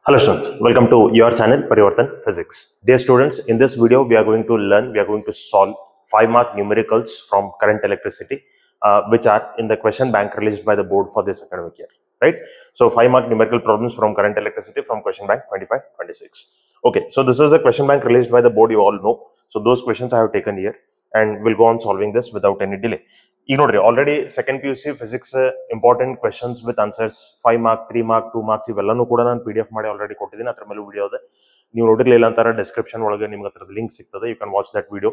Hello students, welcome to your channel Parivartan Physics. Dear students, in this video we are going to solve 5 mark numericals from current electricity which are in the question bank released by the board for this academic year, right? So 5 mark numerical problems from current electricity from question bank 25-26. Okay, so this is the question bank released by the board, you all know. So those questions I have taken here and we'll go on solving this without any delay. ಈಗ ನೋಡ್ರಿ already second P U C physics important questions with answers 5 mark 3 mark 2 marks ಇವೆಲ್ಲನೂ ಕೂಡ ನಾನು PDF ಮಾಡಿ already ಕೊಟ್ಟಿದ್ದೀನಿ. ಅದ್ರ ಮೇಲೆ video ಇದೆ, ನೀವು ನೋಡಿರ್ಲಿಲ್ಲ ಅಂತಾರೆ ಡಿಸ್ಕ್ರಿಪ್ಷನ್ ಒಳಗೆ ನಿಮ್ಗೆ ಅದ್ರದ್ದು ಲಿಂಕ್ ಸಿಗ್ತದೆ. You can watch that video.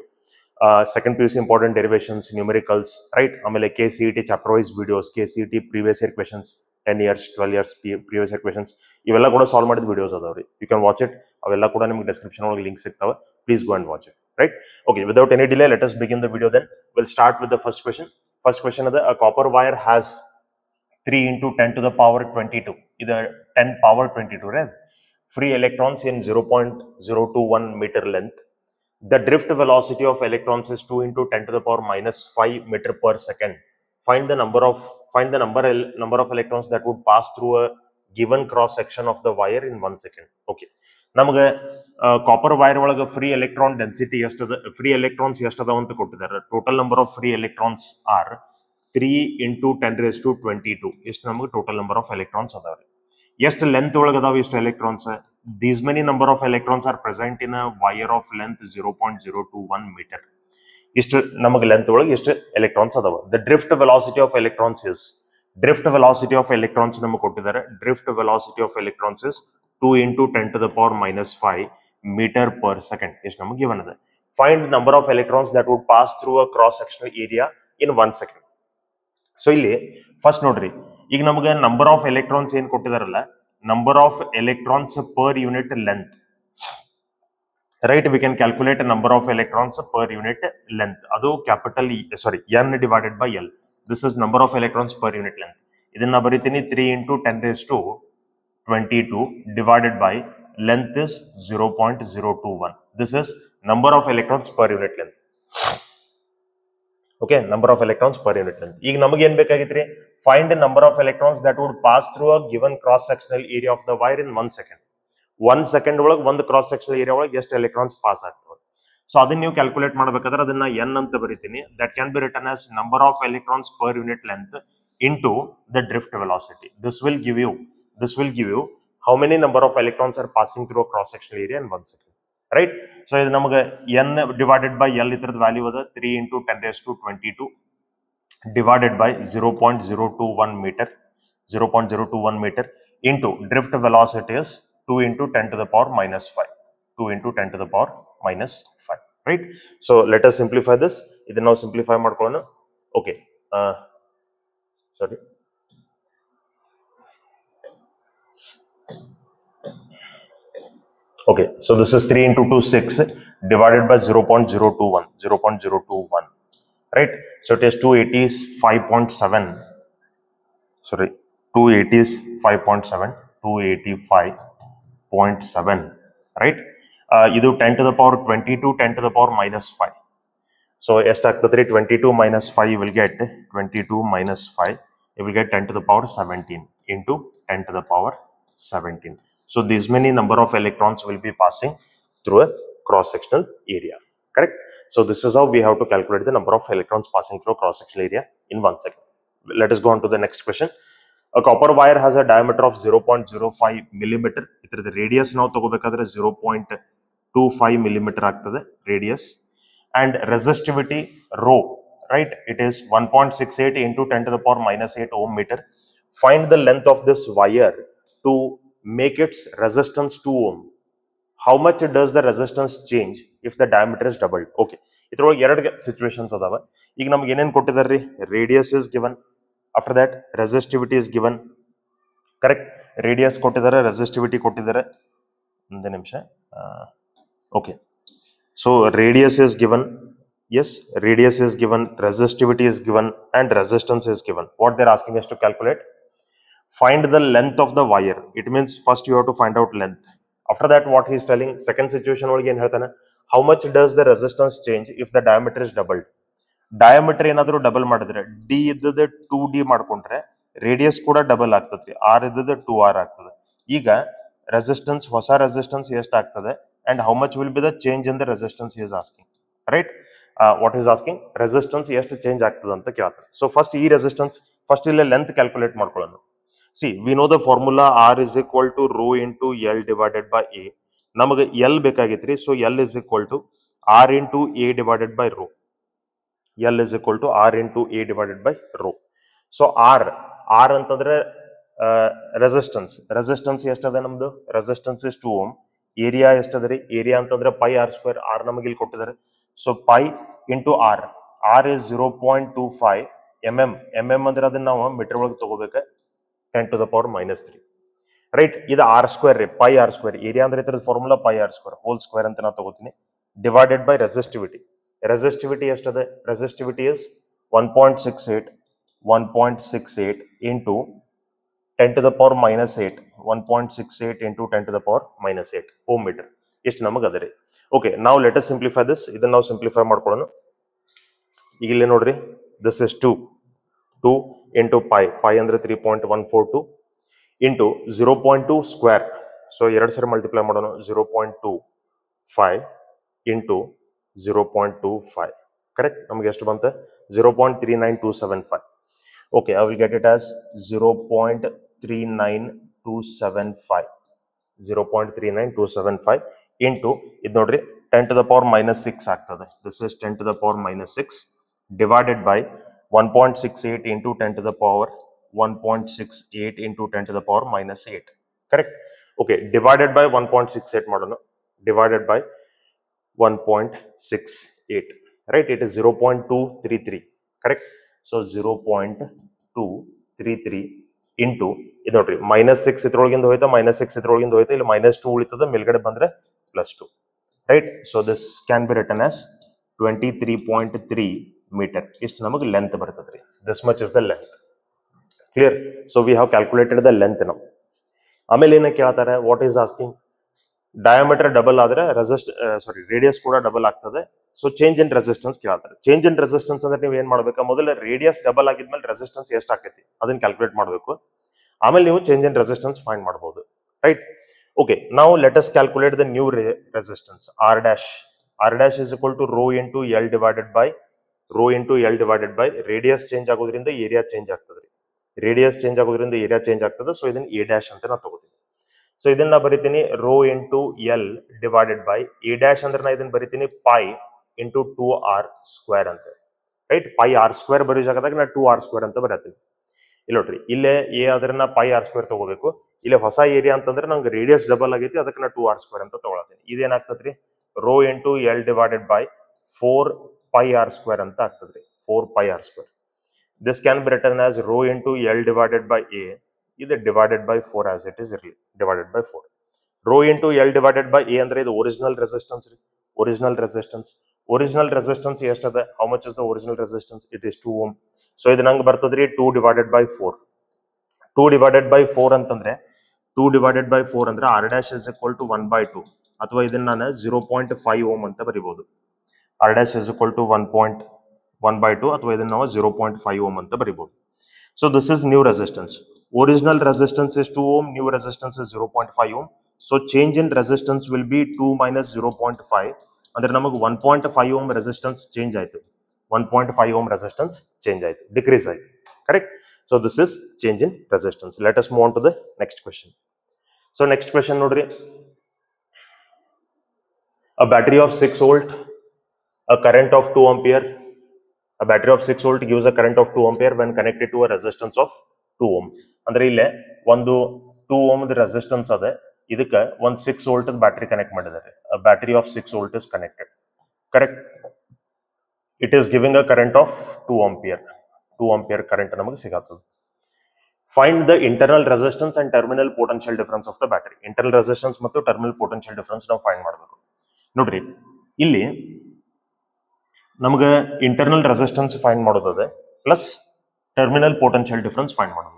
Second P U C important derivations, numericals, right. ಆಮೇಲೆ KCET chapter wise videos, KCET previous year questions, 10 years 12 years previous year questions ಇವೆಲ್ಲ ಕೂಡ ಸಾಲ್ವ್ ಮಾಡಿದ ವಿಡಿಯೋಸ್ ಅದಾವ್ರಿ. You can watch it. ಅವೆಲ್ಲ ಕೂಡ ನಿಮ್ಗೆ description ಒಳಗೆ link ಸಿಗ್ತಾವೆ. Please go and watch it, right. Okay, without any delay let us begin the video then. We'll start with the first question. First question is a copper wire has 3 into 10 to the power 22. Either 10 power 22, right? Free electrons in 0.021 meter length. The drift velocity of electrons is 2 into 10 to the power minus 5 meter per second. Find the number of electrons that would pass through a given cross section of the wire in 1 second. Okay. ನಮಗೆ copper wire ಒಳಗೆ free electron density ಎಷ್ಟದ, free electrons ಎಷ್ಟದ ಅಂತ ಕೊಟ್ಟಿದ್ದಾರೆ. Total number of free electrons are 3 into 10⁻²². ಎಷ್ಟು ನಮಗೆ total number of electrons ಅದಾವ್ರಿ. ಎಷ್ಟು ಲೆಂತ್ ಒಳಗೆ ಅದಾವ ಎಷ್ಟು electrons? These many number of electrons are present in a wire of length 0.021 metre. ಇಷ್ಟು ನಮಗೆ ಲೆಂತ್ ಒಳಗೆ ಎಷ್ಟು ಎಲೆಕ್ಟ್ರಾನ್ಸ್ ಅದಾವ. The drift velocity of electrons is, drift velocity of electrons ನಮಗೆ ಕೊಟ್ಟಿದ್ದಾರೆ. Drift velocity of electrons is 2 into 10 to the power minus 5 meter per second. ಎಷ್ಟು ನಮಗೆ given ಅದ. Find number of electrons that would pass through a cross sectional area in 1 second. So ಇಲ್ಲಿ first ನೋಡ್ರಿ, ಈಗ ನಮಗೆ number of electrons ಏನ್ ಕೊಟ್ಟಿದಾರಲ್ಲ, number of electrons per unit length, right. We can calculate number of electrons per unit length. ಅದು capital N divided by L. This is number of electrons per unit length. ಇದನ್ನ ಬರೀತೀನಿ 3 into 10⁻22 divided by length is 0.021. This is number of electrons per unit length. Okay, number of electrons per unit length. ಈಗ ನಮಗೆ ಏನ್ ಬೇಕಾಗಿತ್ರಿ? Find the number of electrons that would pass through a given cross sectional area of the wire in 1 second. 1 second ಒಳಗೆ ಒಂದು cross sectional area ಒಳಗೆ ಎಷ್ಟು electrons pass ಆಗ್ತವೆ. So ಅದನ್ನ ನೀವು ಕ್ಯಾಲ್ಕುಲೇಟ್ ಮಾಡಬೇಕಾದ್ರೆ ಅದನ್ನ N ಅಂತ ಬರೀತೀನಿ. That can be written as number of electrons per unit length into the drift velocity. This will give you how many number of electrons are passing through a cross sectional area in 1 second, right? So ಇದು ನಮಗೆ N divided by L ಇದರದ value ಅದ 3 into 10⁻22 divided by 0.021 meter, 0.021 meter into drift velocity is 2 into 10 to the power minus 5, 2 into 10 to the power minus 5, right? So let us simplify this. ಇದನ್ನ ನಾವು simplify ಮಾಡ್ಕೊಳ್ಳೋಣ. Okay, sorry. Okay, so this is 3 into 2, 6 divided by 0.021, right? So it is 285.7, sorry, 285.7, right? Idu 10 to the power 22, 10 to the power minus 5. So estaktadri 22 minus 5, you will get 22 minus 5, you will get 10 to the power 17 into 10 to the power 17. So these many number of electrons will be passing through a cross sectional area, correct? So this is how we have to calculate the number of electrons passing through a cross sectional area in 1 second. Let us go on to the next question. A copper wire has a diameter of 0.05 millimeter. Itrada radius now ತಗೋಬೇಕಾದ್ರೆ 0.25 millimeter ಆಗ್ತದೆ radius, and resistivity rho, right? It is 1.68 into 10 to the power minus 8 ohm meter. Find the length of this wire to make its resistance 2 ohm. How much does the resistance change if the diameter is doubled? Okay, ಇದ್ರೊಳಗೆ ಎರಡು situations ಅದಾವ. ಈಗ ನಮ್ಗೆ ಏನೇನು ಕೊಟ್ಟಿದ್ದಾರೆ? Radius is given, after that resistivity is given, correct? Radius ಕೊಟ್ಟಿದ್ದಾರೆ, resistivity ಕೊಟ್ಟಿದ್ದಾರೆ. ಒಂದು ನಿಮಿಷ. Okay, so radius is given, yes, radius is given, resistivity is given, and resistance is given. What they're asking us to calculate? Find the length of the wire. It means first you have to find out length. After that, what he is telling, second situation ಒಳಗೆ ಏನ್ ಹೇಳ್ತಾನೆ? How much does the resistance change if the diameter is doubled? Diameter ಏನಾದರೂ double ಮಾಡಿದ್ರೆ D ಇದ್ದದ 2D ಮಾಡ್ಕೊಂಡ್ರೆ radius ಕೂಡ double ಆಗ್ತದ್ರಿ, R ಇದ್ದದ 2r ಆಗ್ತದೆ. ಈಗ ರೆಸಿಸ್ಟೆನ್ಸ್, ಹೊಸ ರೆಸಿಸ್ಟೆನ್ಸ್ ಎಷ್ಟು ಆಗ್ತದೆ and how much will be the change in the resistance is asking, right? What is asking? Resistance ಎಷ್ಟು ಚೇಂಜ್ ಆಗ್ತದೆ ಅಂತ ಕೇಳ್ತಾರೆ. ಸೊ ಫಸ್ಟ್ ಈ ರೆಸಿಸ್ಟೆನ್ಸ್, ಫಸ್ಟ್ ಇಲ್ಲೇ ಲೆಂತ್ ಕ್ಯಾಲ್ಕುಲೇಟ್ ಮಾಡ್ಕೊಳ್ಳೋಣ. See we know the formula R is equal to rho into L divided by A. ನಮಗೆ L ಬೇಕಾಗಿತ್ರಿ, so L is equal to R into A divided by rho. L is equal to R into A divided by rho. So R ಅಂತಂದ್ರೆ resistance ಎಷ್ಟದ ನಮ್ದು? Resistance is 2 ohm. Area ಎಷ್ಟದ ರೀ? Area ಅಂತಂದ್ರೆ pi R square. R ನಮಗೆ ಇಲ್ಲಿ ಕೊಟ್ಟಿದ್ದಾರೆ. So pi into R. R is 0.25 mm ಅಂದ್ರೆ ಅದನ್ನ ನಾವು ಮೀಟರ್ ಒಳಗೆ ತಗೋಬೇಕು, 10⁻⁻³ ರೈಟ್? ಇದು ಆರ್ ಸ್ಕ್ವೇರ್ ರೀ, ಪೈ ಆರ್ ಸ್ಕ್ವೇರ್. ಏರಿಯಾ ಅಂದ್ರೆ ಇದ್ರದ್ದು formula pi R square whole square ಅಂತ ನಾವು ತಗೋತೀನಿ, ಡಿವೈಡೆಡ್ ಬೈ ರೆಸಿಸ್ಟಿವಿಟಿ. ರೆಸಿಸ್ಟಿವಿಟಿ ಎಷ್ಟದೆ? Resistivity is 1.68 into 10⁻⁻8. 1.68 into 10⁻⁻8 ohm metre. ಇಷ್ಟು ನಮಗೆ ಅದ ರೀ. ಓಕೆ, ನಾವು ಲೆಟ್ ಅಸ್ ಸಿಂಪ್ಲಿಫೈ ದಿಸ್. ಇದನ್ನ ನಾವು ಸಿಂಪ್ಲಿಫೈ ಮಾಡ್ಕೊಳ್ಳೋಣ. ಈಗ ಇಲ್ಲಿ ನೋಡ್ರಿ, ದಿಸ್ ಇಸ್ 2 ಇಂಟು ಪೈ ಅಂದ್ರೆ 3.142 ಇಂಟು 0.2 ಸ್ಕ್ವೇರ್. ಸೊ 2 ಸರಿ ಮಲ್ಟಿಪ್ಲೈ ಮಾಡೋಣ. 0.25 ಇಂಟು 0.25 ಕರೆಕ್ಟ್. ನಮ್ಗೆ ಎಷ್ಟು ಬಂತ? 0.39275. Okay, I will get it as 0.39275. 0.39275 into ಇದು ನೋಡ್ರಿ 10⁻⁻6 ಆಗ್ತದೆ. This is 10⁻⁻6 divided by 1.68 into 1.68 into 10⁻⁻8 correct. Okay, divided by 1.68 ಮಾಡೋಣ. Divided by 1.68 right. It is 0.233 correct. So 0.233 into ಇದು ನೋಡ್ರಿ -6 ಇದ್ರೊಳಗಿಂದ ಹೋಯ್ತಾ, -6 ಇದ್ರೊಳಗಿಂದ ಹೋಯ್ತಾ, ಇಲ್ಲಿ -2 ಉಳಿತದ, ಮೇಲ್ಗಡೆ ಬಂದ್ರೆ +2 right. So this can be written as 23.3 metre. ಇಷ್ಟು ನಮಗೆ ಲೆಂತ್ ಬರ್ತದ್ರಿ. This much is the length. Clear? So we have calculated the length ನಾವು. ಆಮೇಲೆ ಏನ ಕೇಳ್ತಾರೆ? What is asking? Diameter double ಆದ್ರೆ ರೇಡಿಯಸ್ ಕೂಡ ಡಬಲ್ ಆಗ್ತದೆ. ಸೊ ಚೇಂಜ್ ಇನ್ ರೆಸಿಸ್ಟೆನ್ಸ್ ಕೇಳ್ತಾರೆ. ಚೇಂಜ್ ಇನ್ ರೆಸಿಸ್ಟೆನ್ಸ್ ಅಂದ್ರೆ ನೀವು ಏನ್ ಮಾಡ್ಬೇಕು? ಮೊದಲ ರೇಡಿಯಸ್ ಡಬಲ್ ಆಗಿದ್ಮೇಲೆ ರೆಸಿಸ್ಟೆನ್ಸ್ ಎಷ್ಟು ಆಕೈತಿ ಅದನ್ನ ಕ್ಯಾಲ್ಕುಲೇಟ್ ಮಾಡಬೇಕು. ಆಮೇಲೆ ನೀವು ಚೇಂಜ್ ಇನ್ ರೆಸಿಸ್ಟೆನ್ಸ್ ಫೈಂಡ್ ಮಾಡಬಹುದು, ರೈಟ್? ಓಕೆ, ನಾವು let us calculate the new resistance R dash. R dash is equal to rho into L divided by radius change ಆಗೋದ್ರಿಂದ ಏರಿಯಾ ಚೇಂಜ್ ಆಗ್ತದೆ. ರೇಡಿಯಸ್ ಚೇಂಜ್ ಆಗೋದ್ರಿಂದ area change ಆಗ್ತದೆ. So ಇದನ್ನ A dash ಅಂತ ನಾವು ತಗೋತೀವಿ. So ಇದನ್ನ ಬರಿತೀನಿ rho into L divided by A dash ಅಂದ್ರೆ ನಾ ಇದನ್ನ ಬರಿತೀನಿ ಪೈ ಇಂಟು 2r ಸ್ಕ್ವೇರ್ ಅಂತ, ರೈಟ್? ಪೈ ಆರ್ ಸ್ಕ್ವೇರ್ ಬರೋ ಜಾಗದಾಗ ನಾ 2r ಸ್ಕ್ವೇರ್ ಅಂತ ಬರೀತೀನಿ. ಇಲ್ಲಿ ನೋಡ್ರಿ, ಇಲ್ಲೇ ಎ ಆದ್ರೆ ನಾ ಪೈ ಆರ್ ಸ್ಕ್ವೇರ್ ತಗೋಬೇಕು. ಇಲ್ಲೇ ಹೊಸ ಏರಿಯಾ ಅಂತಂದ್ರೆ ನಂಗೆ ರೇಡಿಯಸ್ ಡಬಲ್ ಆಗೈತಿ, ಅದಕ್ಕೆ ನಾ 2r ಸ್ಕ್ವೇರ್ ಅಂತ ತಗೊಳತೀನಿ. ಇದೇನಾಗ್ತದ್ರಿ? Rho into L divided by 4πr square ಅಂತ ಆಗ್ತದ್ರಿ. 4πr square. This can be written as rho into L divided by A. ಇದು divided by 4 as it is ಇರಲಿ, divided by 4. Rho into L divided by A ಅಂದ್ರೆ ಇದು original resistance ರೀ. Original resistance ಎಷ್ಟದ? How much is the original resistance? It is 2 ohm. So ಇದು ನಂಗೆ ಬರ್ತದ್ರಿ 2 divided by 4. 2 divided by 4 ಅಂತಂದ್ರೆ R dash is equal to 1/2, ಅಥವಾ ಇದನ್ನ ನಾನು 0.5 ಓಮ್ ಅಂತ ಬರಿಬಹುದು. R dash is equal to 1/2, ಅಥವಾ ಇದನ್ನ ನಾವು 0.5 ಓಮ್ ಅಂತ ಬರಿಬಹುದು. So this is new resistance. Original resistance is 2 ohm, new resistance is 0.5 ohm. So change in resistance will be 2 minus 0.5. ಅಂದ್ರೆ ನಮಗೆ 1.5 ohm resistance change ಆಯ್ತು. 1.5 ohm resistance change ಆಯ್ತು, decrease ಆಯ್ತು. Correct? So this is change in resistance. Let us move on to the next question. So next question ನೋಡ್ರಿ. A battery of 6 volt, a current of 2 ampere. A battery of 6 volt gives a current of 2 ampere when connected to a resistance of 2 ohm. ಅಂದ್ರೆ ಇಲ್ಲೇ ಒಂದು 2 ohm resistance ಅದ, ಇದಕ್ಕೆ ಒಂದು 6 volt battery connect ಮಾಡಿದ್ದಾರೆ. Battery of 6 volt is connected, correct? It is giving a current of 2 ampere. 2 ampere current ನಮಗೆ ಸಿಗತ್ತದ. Find the internal resistance and terminal potential difference of the battery. Internal resistance ಮತ್ತು terminal potential difference ನಾವು find ಮಾಡಬೇಕು. ನೋಡ್ರಿ, ಇಲ್ಲಿ ನಮಗೆ internal resistance find ಮಾಡೋದದೆ, plus terminal potential difference find ಮಾಡೋದು.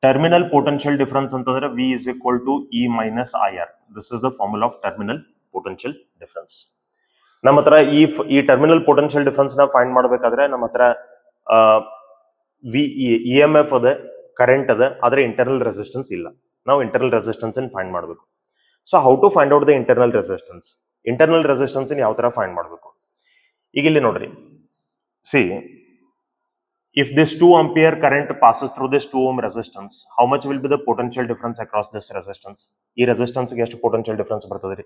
ಟರ್ಮಿನಲ್ ಪೊಟೆನ್ಶಿಯಲ್ ಡಿಫರೆನ್ಸ್ ಅಂತಂದ್ರೆ V is equal to E minus IR. This is the formula of terminal potential difference. ನಮ್ಮ ಹತ್ರ ಈ ಟರ್ಮಿನಲ್ ಪೊಟೆನ್ಶಿಯಲ್ ಡಿಫರೆನ್ಸ್ ನ ಫೈಂಡ್ ಮಾಡಬೇಕಾದ್ರೆ ನಮ್ಮ ಹತ್ರ ಇ ಎಂ ಎಫ್ ಅದ, ಕರೆಂಟ್ ಅದ ಆದ್ರೆ ಇಂಟರ್ನಲ್ ರೆಸಿಸ್ಟೆನ್ಸ್ ಇಲ್ಲ. ನಾವು ಇಂಟರ್ನಲ್ ರೆಸಿಸ್ಟೆನ್ಸ್ ಅನ್ನು ಫೈಂಡ್ ಮಾಡಬೇಕು. So how to find out the internal resistance? Internal resistance ಯಾವ ತರ ಫೈಂಡ್ ಮಾಡಬೇಕು? ಈಗ ಇಲ್ಲಿ ನೋಡ್ರಿ, see if this 2 ampere current passes through this 2 ohm resistance, how much will be the potential difference across this resistance? ಈ resistance ಗೆ ಎಷ್ಟು potential difference ಬರ್ತದ್ರಿ?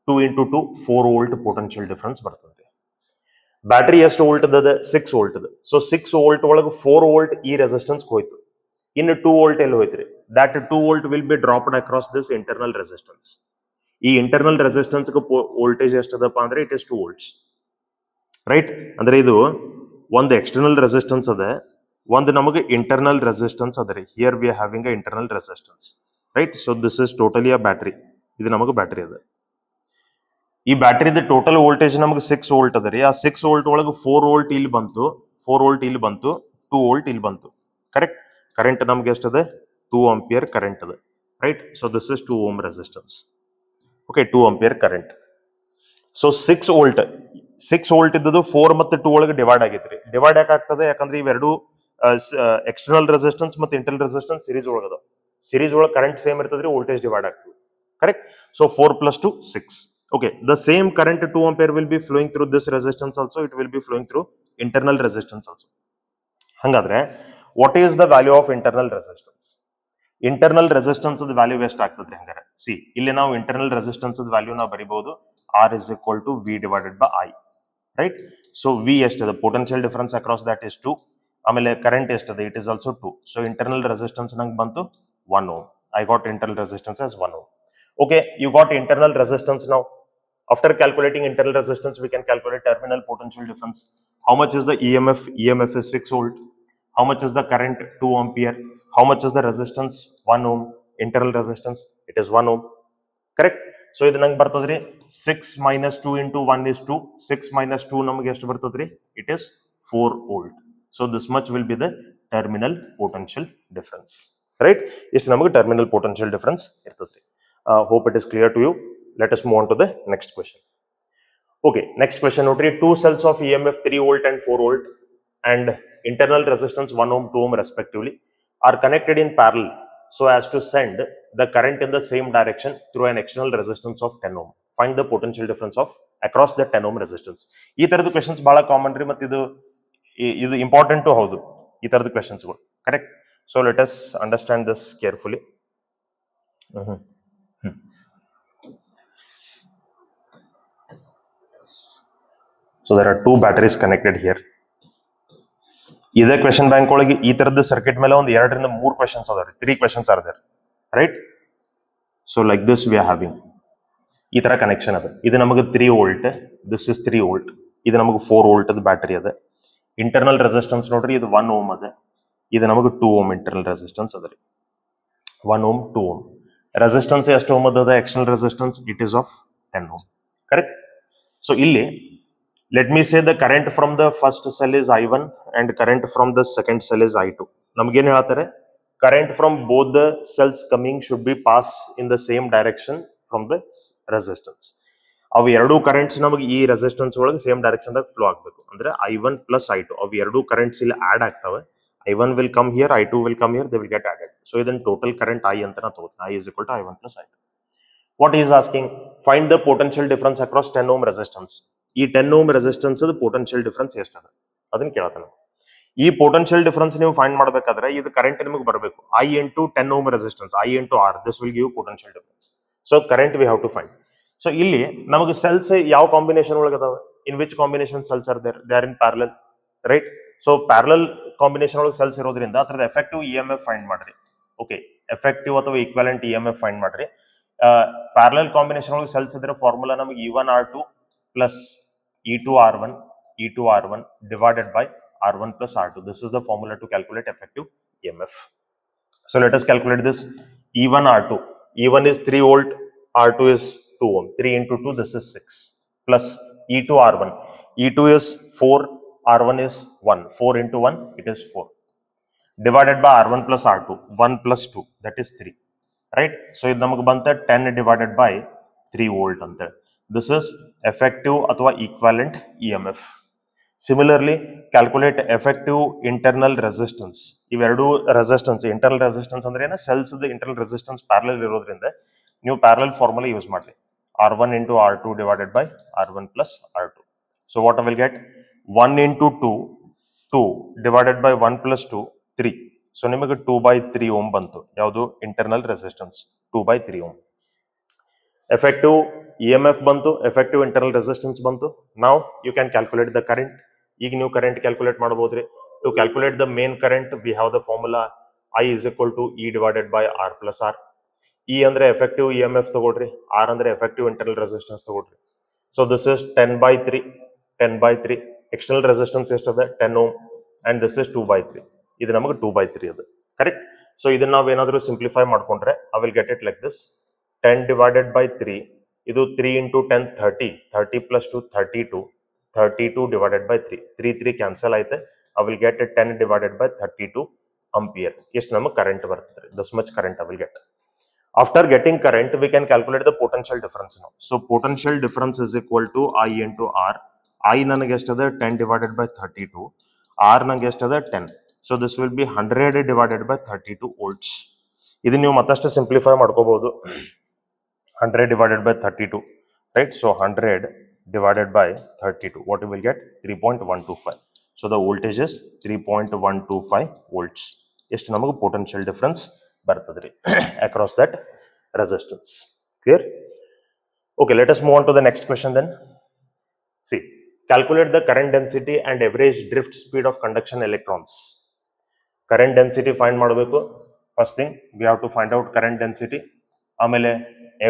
2 into 2 4 volt potential difference ಬರ್ತದ್ರಿ. ಬ್ಯಾಟರಿ ಎಷ್ಟು ವೋಲ್ಟ್ ಅದ? 6 ವೋಲ್ಟ್ ಅದ. ಸೊ 6 ವೋಲ್ಟ್ ಒಳಗೆ 4 volt ಈ ರೆಸಿಸ್ಟೆನ್ಸ್ ಹೋಯ್ತು. ಇನ್ನು 2 ವೋಲ್ಟ್ ಎಲ್ಲಿ ಹೋಯ್ತ್ರಿ? That 2 volt will be dropped across this internal resistance. ಈ ಇಂಟರ್ನಲ್ ರೆಸಿಸ್ಟೆನ್ಸ್ ವೋಲ್ಟೇಜ್ ಎಷ್ಟದಪ್ಪ ಅಂದ್ರೆ ಇಟ್ ಇಸ್ 2 ವೋಲ್ಟ್ಸ್, ರೈಟ್? ಅಂದ್ರೆ ಇದು ಒಂದು ಎಕ್ಸ್ಟರ್ನಲ್ ರೆಸಿಸ್ಟೆನ್ಸ್ ಅದ, ಒಂದು ನಮಗೆ ಇಂಟರ್ನಲ್ ರೆಸಿಸ್ಟೆನ್ಸ್ ಅದ ರೀ. Here V are having a internal resistance, right? So this is totally a battery. ಇದು ನಮಗೆ ಬ್ಯಾಟರಿ ಅದ. ಈ ಬ್ಯಾಟರಿದ ಟೋಟಲ್ ವೋಲ್ಟೇಜ್ ನಮಗೆ 6 ವೋಲ್ಟ್ ಅದ ರೀ. ಆ 6 ವೋಲ್ಟ್ ಒಳಗೆ 4 ವೋಲ್ಟ್ ಇಲ್ಲಿ ಬಂತು, 4 ವೋಲ್ಟ್ ಇಲ್ಲಿ ಬಂತು, 2 ವೋಲ್ಟ್ ಇಲ್ಲಿ ಬಂತು, ಕರೆಕ್ಟ್? ಕರೆಂಟ್ ನಮ್ಗೆ ಎಷ್ಟದ? 2 ಆಂಪಿಯರ್ ಕರೆಂಟ್ ಅದ, right? So this is 2 ohm resistance. Okay, 2 ampere current. So 6 volt ಇದ್ದದು 4 ಮತ್ತೆ 2 ಒಳಗೆ ಡಿವೈಡ್ ಆಗೈತ್ರಿ. ಡಿವೈಡ್ ಯಾಕೆ ಆಗ್ತದೆ? ಯಾಕಂದ್ರೆ ಇವೆರಡು ಎಕ್ಸ್ಟರ್ನಲ್ ರೆಸಿಸ್ಟೆನ್ಸ್ ಮತ್ತೆ ಇಂಟರ್ನಲ್ ರೆಸಿಸ್ಟೆನ್ಸ್ ಸೀರೀಸ್ ಒಳಗದ. ಸೀರೀಸ್ ಒಳಗೆ ಕರೆಂಟ್ ಸೇಮ್ ಇರ್ತದ್ರಿ, ವೋಲ್ಟೇಜ್ ಡಿವೈಡ್ ಆಗ್ತದೆ, correct? So 4 + 2 6. Okay, the same current 2 ampere will be flowing through this resistance also. It will be flowing through internal resistance also. ಹಂಗಾದ್ರೆ what is the value of internal resistance? Internal resistance value ಎಷ್ಟು ಆಗ್ತದ್ರಿ? ಹಂಗಾರೆ C, ಇಲ್ಲಿ ನಾವು internal resistance value ನಾವು ಬರಿಬಹುದು R is equal to V divided by I, right? So V ಎಷ್ಟದ? Potential difference across that is 2. ಆಮೇಲೆ current ಎಷ್ಟದ? It is also 2. So internal resistance ನಂಗೆ ಬಂತು 1 ohm. I got internal resistance as 1 ohm. Okay, you got internal resistance now. After calculating internal resistance, we can calculate terminal potential difference. How much is the EMF? EMF is 6 volt. How much is the current? 2 ampere. How much is the resistance? 1 ohm. Internal resistance, it is 1 ohm. Correct? So, ಇದು ನಂಗೆ ಬರ್ತದ್ರಿ 6 minus 2 into 1 is 2. 6 minus 2 ನಮಗೆ ಎಷ್ಟು ಬರ್ತದ್ರಿ? It is 4 volt. So, this much will be the terminal potential difference. Right? ಇಷ್ಟು ನಮಗೆ terminal potential difference ಇರ್ತದ್ರಿ. Hope it is clear to you. Let us move on to the next question. Okay, next question notary, 2 cells of EMF 3 volt and 4 volt and internal resistance 1 ohm 2 ohm respectively are connected in parallel so as to send the current in the same direction through an external resistance of 10 ohm. Find the potential difference of across the 10 ohm resistance. ಈ ತರದ questions ಬಹಳ common ರೀ, ಮತ್ತು ಇದು important ಹೌದು ಈ ತರದ questions ಗಳು, correct? So let us understand this carefully. So there are 2 batteries connected here. ಇದೇ ಕ್ವೆಶ್ಚನ್ ಬ್ಯಾಂಕ್ ಒಳಗೆ ಈ ತರದ ಸರ್ಕ್ಯೂಟ್ ಮೇಲೆ ಒಂದು 2 ರಿಂದ 3 ಕ್ವೆಶ್ಚನ್ಸ್ ಅದಾವ್ರಿ. 3 questions are there, right? So like this we are having ಈ ತರ ಕನೆಕ್ಷನ್ ಅದ. ಇದು ನಮಗೆ 3 ವೋಲ್ಟ್, ದಿಸ್ ಇಸ್ 3 ವೋಲ್ಟ್. ಇದು ನಮಗೆ 4 ವೋಲ್ಟ್ ಅದ ಬ್ಯಾಟರಿ ಅದ. ಇಂಟರ್ನಲ್ ರೆಸಿಸ್ಟೆನ್ಸ್ ನೋಡ್ರಿ, ಇದು 1 ಓಮ್ ಅದ. ಇದು ನಮಗೆ 2 ಓಮ್ ಇಂಟರ್ನಲ್ ರೆಸಿಸ್ಟೆನ್ಸ್ ಅದ ರೀ. 1 ಓಮ್ 2 ಓಮ್. ರೆಸಿಸ್ಟೆನ್ಸ್ ಎಷ್ಟು ಓಮ್ ಅದ? External resistance it is of 10 ohm, correct? So ಇಲ್ಲಿ let me say the current from the first cell is I1 and current from the second cell is I2. ನಮ್ಗೆ ಏನ್ ಹೇಳ್ತಾರೆ? current from both the cells coming should be pass in the same direction from the resistance. ಅವು ಎರಡು currents ನಮಗೆ ಈ resistance ಒಳಗೆ same direction ದಾಗ flow ಆಗಬೇಕು. ಅಂದ್ರೆ I1 plus I2 ಅವು ಎರಡು ಕರೆಂಟ್ಸ್ ಇಲ್ಲಿ ಆಡ್ ಆಗ್ತವೆ. I1 will come here, I2 will come here, they will get added. So ಇದನ್ನ ಟೋಟಲ್ ಕರೆಂಟ್ I ಅಂತ ನಾ ತಗೋತೀನಿ. I is equal to I1 plus I2. What he is asking? Find the potential difference across 10 ohm resistance. ಈ 10 ohm resistance potential difference ಎಷ್ಟದ ಅದನ್ನ ಕೇಳ್ತಾನೆ. ಈ potential difference ನೀವು find ಮಾಡಬೇಕಾದ್ರೆ ಇದು ಕರೆಂಟ್ ನಿಮಗೆ ಬರಬೇಕು. I into 10 ohm resistance, I into R, this will give potential difference. So current we have to find. So ಇಲ್ಲಿ ನಮಗೆ ಸೆಲ್ಸ್ ಯಾವ ಕಾಂಬಿನೇಷನ್ ಒಳಗೆ ಅದಾವೆ? In which combination cells are there? They are in parallel, right? So parallel combination ಒಳಗೆ cells ಇರೋದ್ರಿಂದ ಅದರ effective EMF find ಮಾಡ್ರಿ. Okay, effective ಅಥವಾ ಈಕ್ವಲೆಂಟ್ EMF ಫೈಂಡ್ ಮಾಡ್ರಿ. ಪ್ಯಾರಲಲ್ ಕಾಂಬಿನೇಷನ್ ಒಳಗೆ ಸೆಲ್ಸ್ ಇದ್ರೆ ಫಾರ್ಮುಲಾ ನಮಗೆ E1R2 plus E2R1 divided by R1 plus R2. This is the formula to calculate effective EMF. So let us calculate this. E1R2. E1 is 3 volt, R2 is 2 ohm. 3 into 2, this is 6. Plus E2R1. E2 is 4, R1 is 1. 4 into 1, it is 4. Divided by R1 plus R2. 1 plus 2, that is 3. Right? So ಇದು ನಮಗೆ ಬಂತ 10 divided by 3 volt ಅಂತ. This is effective ಅಥವಾ equivalent EMF. Similarly, calculate effective internal resistance. ಇವೆರಡು resistance, internal resistance ಅಂದ್ರೆ ಏನ, cells internal resistance parallel ಇರೋದ್ರಿಂದ ನೀವು ಪ್ಯಾರಲಲ್ ಫಾರ್ಮುಲಾ ಯೂಸ್ ಮಾಡ್ರಿ. R1 into R2 divided by R1 plus R2. So what I will get? 1 into 2, 2 divided by 1 plus 2, 3. So ನಿಮಗೆ 2 by 3 ohm ಬಂತು. ಯಾವುದು? Internal resistance 2 by 3 ohm. Effective EMF ಬಂತು, effective internal resistance ಬಂತು. Now you can calculate the current. ಈಗ ನೀವು current calculate ಮಾಡಬಹುದ್ರಿ. To calculate the main current, we have the formula I is equal to E divided by R plus R. E ಅಂದ್ರೆ effective EMF ತಗೊಳ್ರಿ, R ಅಂದ್ರೆ effective internal resistance ತಗೊಳ್ರಿ. So this is 10 by 3, 10 by 3. External resistance ಎಷ್ಟದ? 10 ohm. And this is 2 by 3. ಇದು ನಮಗೆ 2 by 3 ಅದು correct. So ಇದನ್ನ ನಾವು ಏನಾದರೂ ಸಿಂಪ್ಲಿಫೈ ಮಾಡ್ಕೊಂಡ್ರೆ I will get it like this. 10 divided by 3, ಇದು 3 into 10 30, 30 plus 2 32, 32 divided by 3, 3 3 cancel ಆಯ್ತು. I will get 10 divided by 32 ampere. ಎಷ್ಟು ನಮಗೆ ಕರೆಂಟ್ ಬರ್ತದೆ? This much current I will get. After getting current, we can calculate the potential difference now. So potential difference is equal to I into R. I ನನಗೆ ಎಷ್ಟದ? 10 divided by 32. R ನನಗೆ ಎಷ್ಟದ? 10. So this will be 100 divided by 32 volts. ಇದು ನೀವು ಮತ್ತಷ್ಟು simplify ಮಾಡ್ಕೋಬಹುದು. 100 divided by 32, right? So 100 divided by 32, what you will get? 3.125. So the voltage is 3.125 volts. ಎಷ್ಟು ನಮಗೆ potential difference ಬರ್ತದ್ರಿ across that resistance. Clear? Okay, let us move on to the next question then. See, calculate the current density and average drift speed of conduction electrons. Current density find ಮಾಡಬೇಕು. First thing we have to find out current density. ಆಮೇಲೆ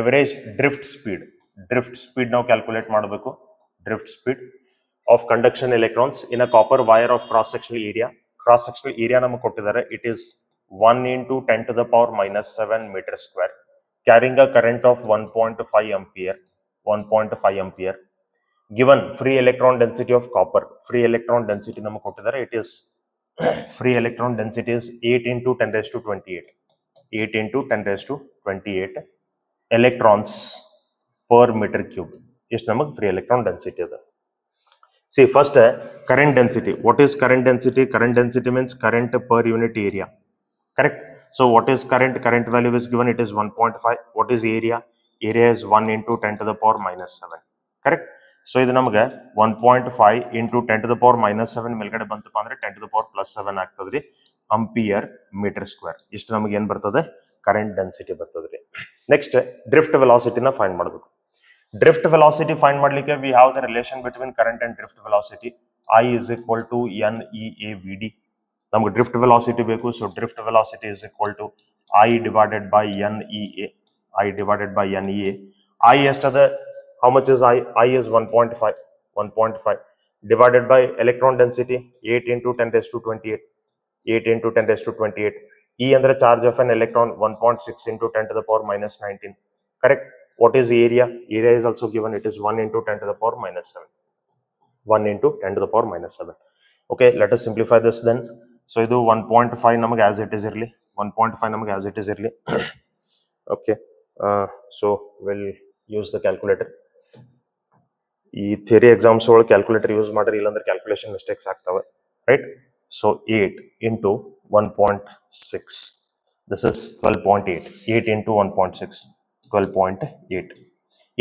average drift speed ನಾವು calculate ಮಾಡಬೇಕು. drift speed of conduction electrons in a copper wire of cross sectional area. Cross sectional area ನಮಗೆ ಕೊಟ್ಟಿದ್ದಾರೆ. It is 1 into 10 to the power minus 7 meter square, carrying a current of 1.5 ampere, 1.5 ampere. Given free electron density of copper, free electron density namak kottidare, it is free electron density is 8 into 10 raised to 28, 8 into 10 raised to 28 electrons per meter cube. Is namak free electron density ada. See, first current density. What is current density? Current density means current per unit area. Correct. So what is current? Current value is given, it is 1.5. What is area? Area is 1 into 10 to the power minus 7. Correct. So ಇದು ನಮಗೆ 1.5 into 10 to the power minus 7 ಮೇಲ್ಗಡೆ ಬಂತಪ್ಪ ಅಂದ್ರೆ 10 to the power plus 7 ಆಗ್ತದ್ರಿ ampere metre square. ಇಷ್ಟು ನಮಗೆ ಏನ್ ಬರ್ತದೆ? ಕರೆಂಟ್ ಡೆನ್ಸಿಟಿ ಬರ್ತದ್ರಿ. ನೆಕ್ಸ್ಟ್ ಡ್ರಿಫ್ಟ್ ವೆಲಾಸಿಟಿನ ಫೈಂಡ್ ಮಾಡಬೇಕು. ಡ್ರಿಫ್ಟ್ ವೆಲಾಸಿಟಿ ಫೈಂಡ್ ಮಾಡ್ಲಿಕ್ಕೆ we have the relation between current and drift velocity. I is equal to NEAVD. ನಮಗೆ ಡ್ರಿಫ್ಟ್ ವೆಲಾಸಿಟಿ ಬೇಕು. So drift velocity is equal to I divided by NEA. I divided by NEA. I ಎಷ್ಟದ? How much is I? I is 1.5. 1.5 divided by electron density 8 into 10 raised to 28. 8 into 10 raised to 28. E ಅಂದ್ರೆ charge of an electron 1.6 into 10 to the power minus 19. Correct. What is the area? Area is also given. It is 1 into 10 to the power minus 7. 1 into 10 to the power minus 7. Okay, let us simplify this then. So ಇದು 1.5 ನಮಗೆ as it is ಇರಲಿ. 1.5 ನಮಗೆ as it is ಇರಲಿ. Okay. So we'll use the calculator. ಈ theory exams ಒಳಗೆ calculator use ಮಾಡ್ರಿ, ಇಲ್ಲಾಂದ್ರೆ calculation mistakes ಆಗ್ತವೆ, right? So 8 into 1.6, this is 12.8. 8 into 1.6, 12.8.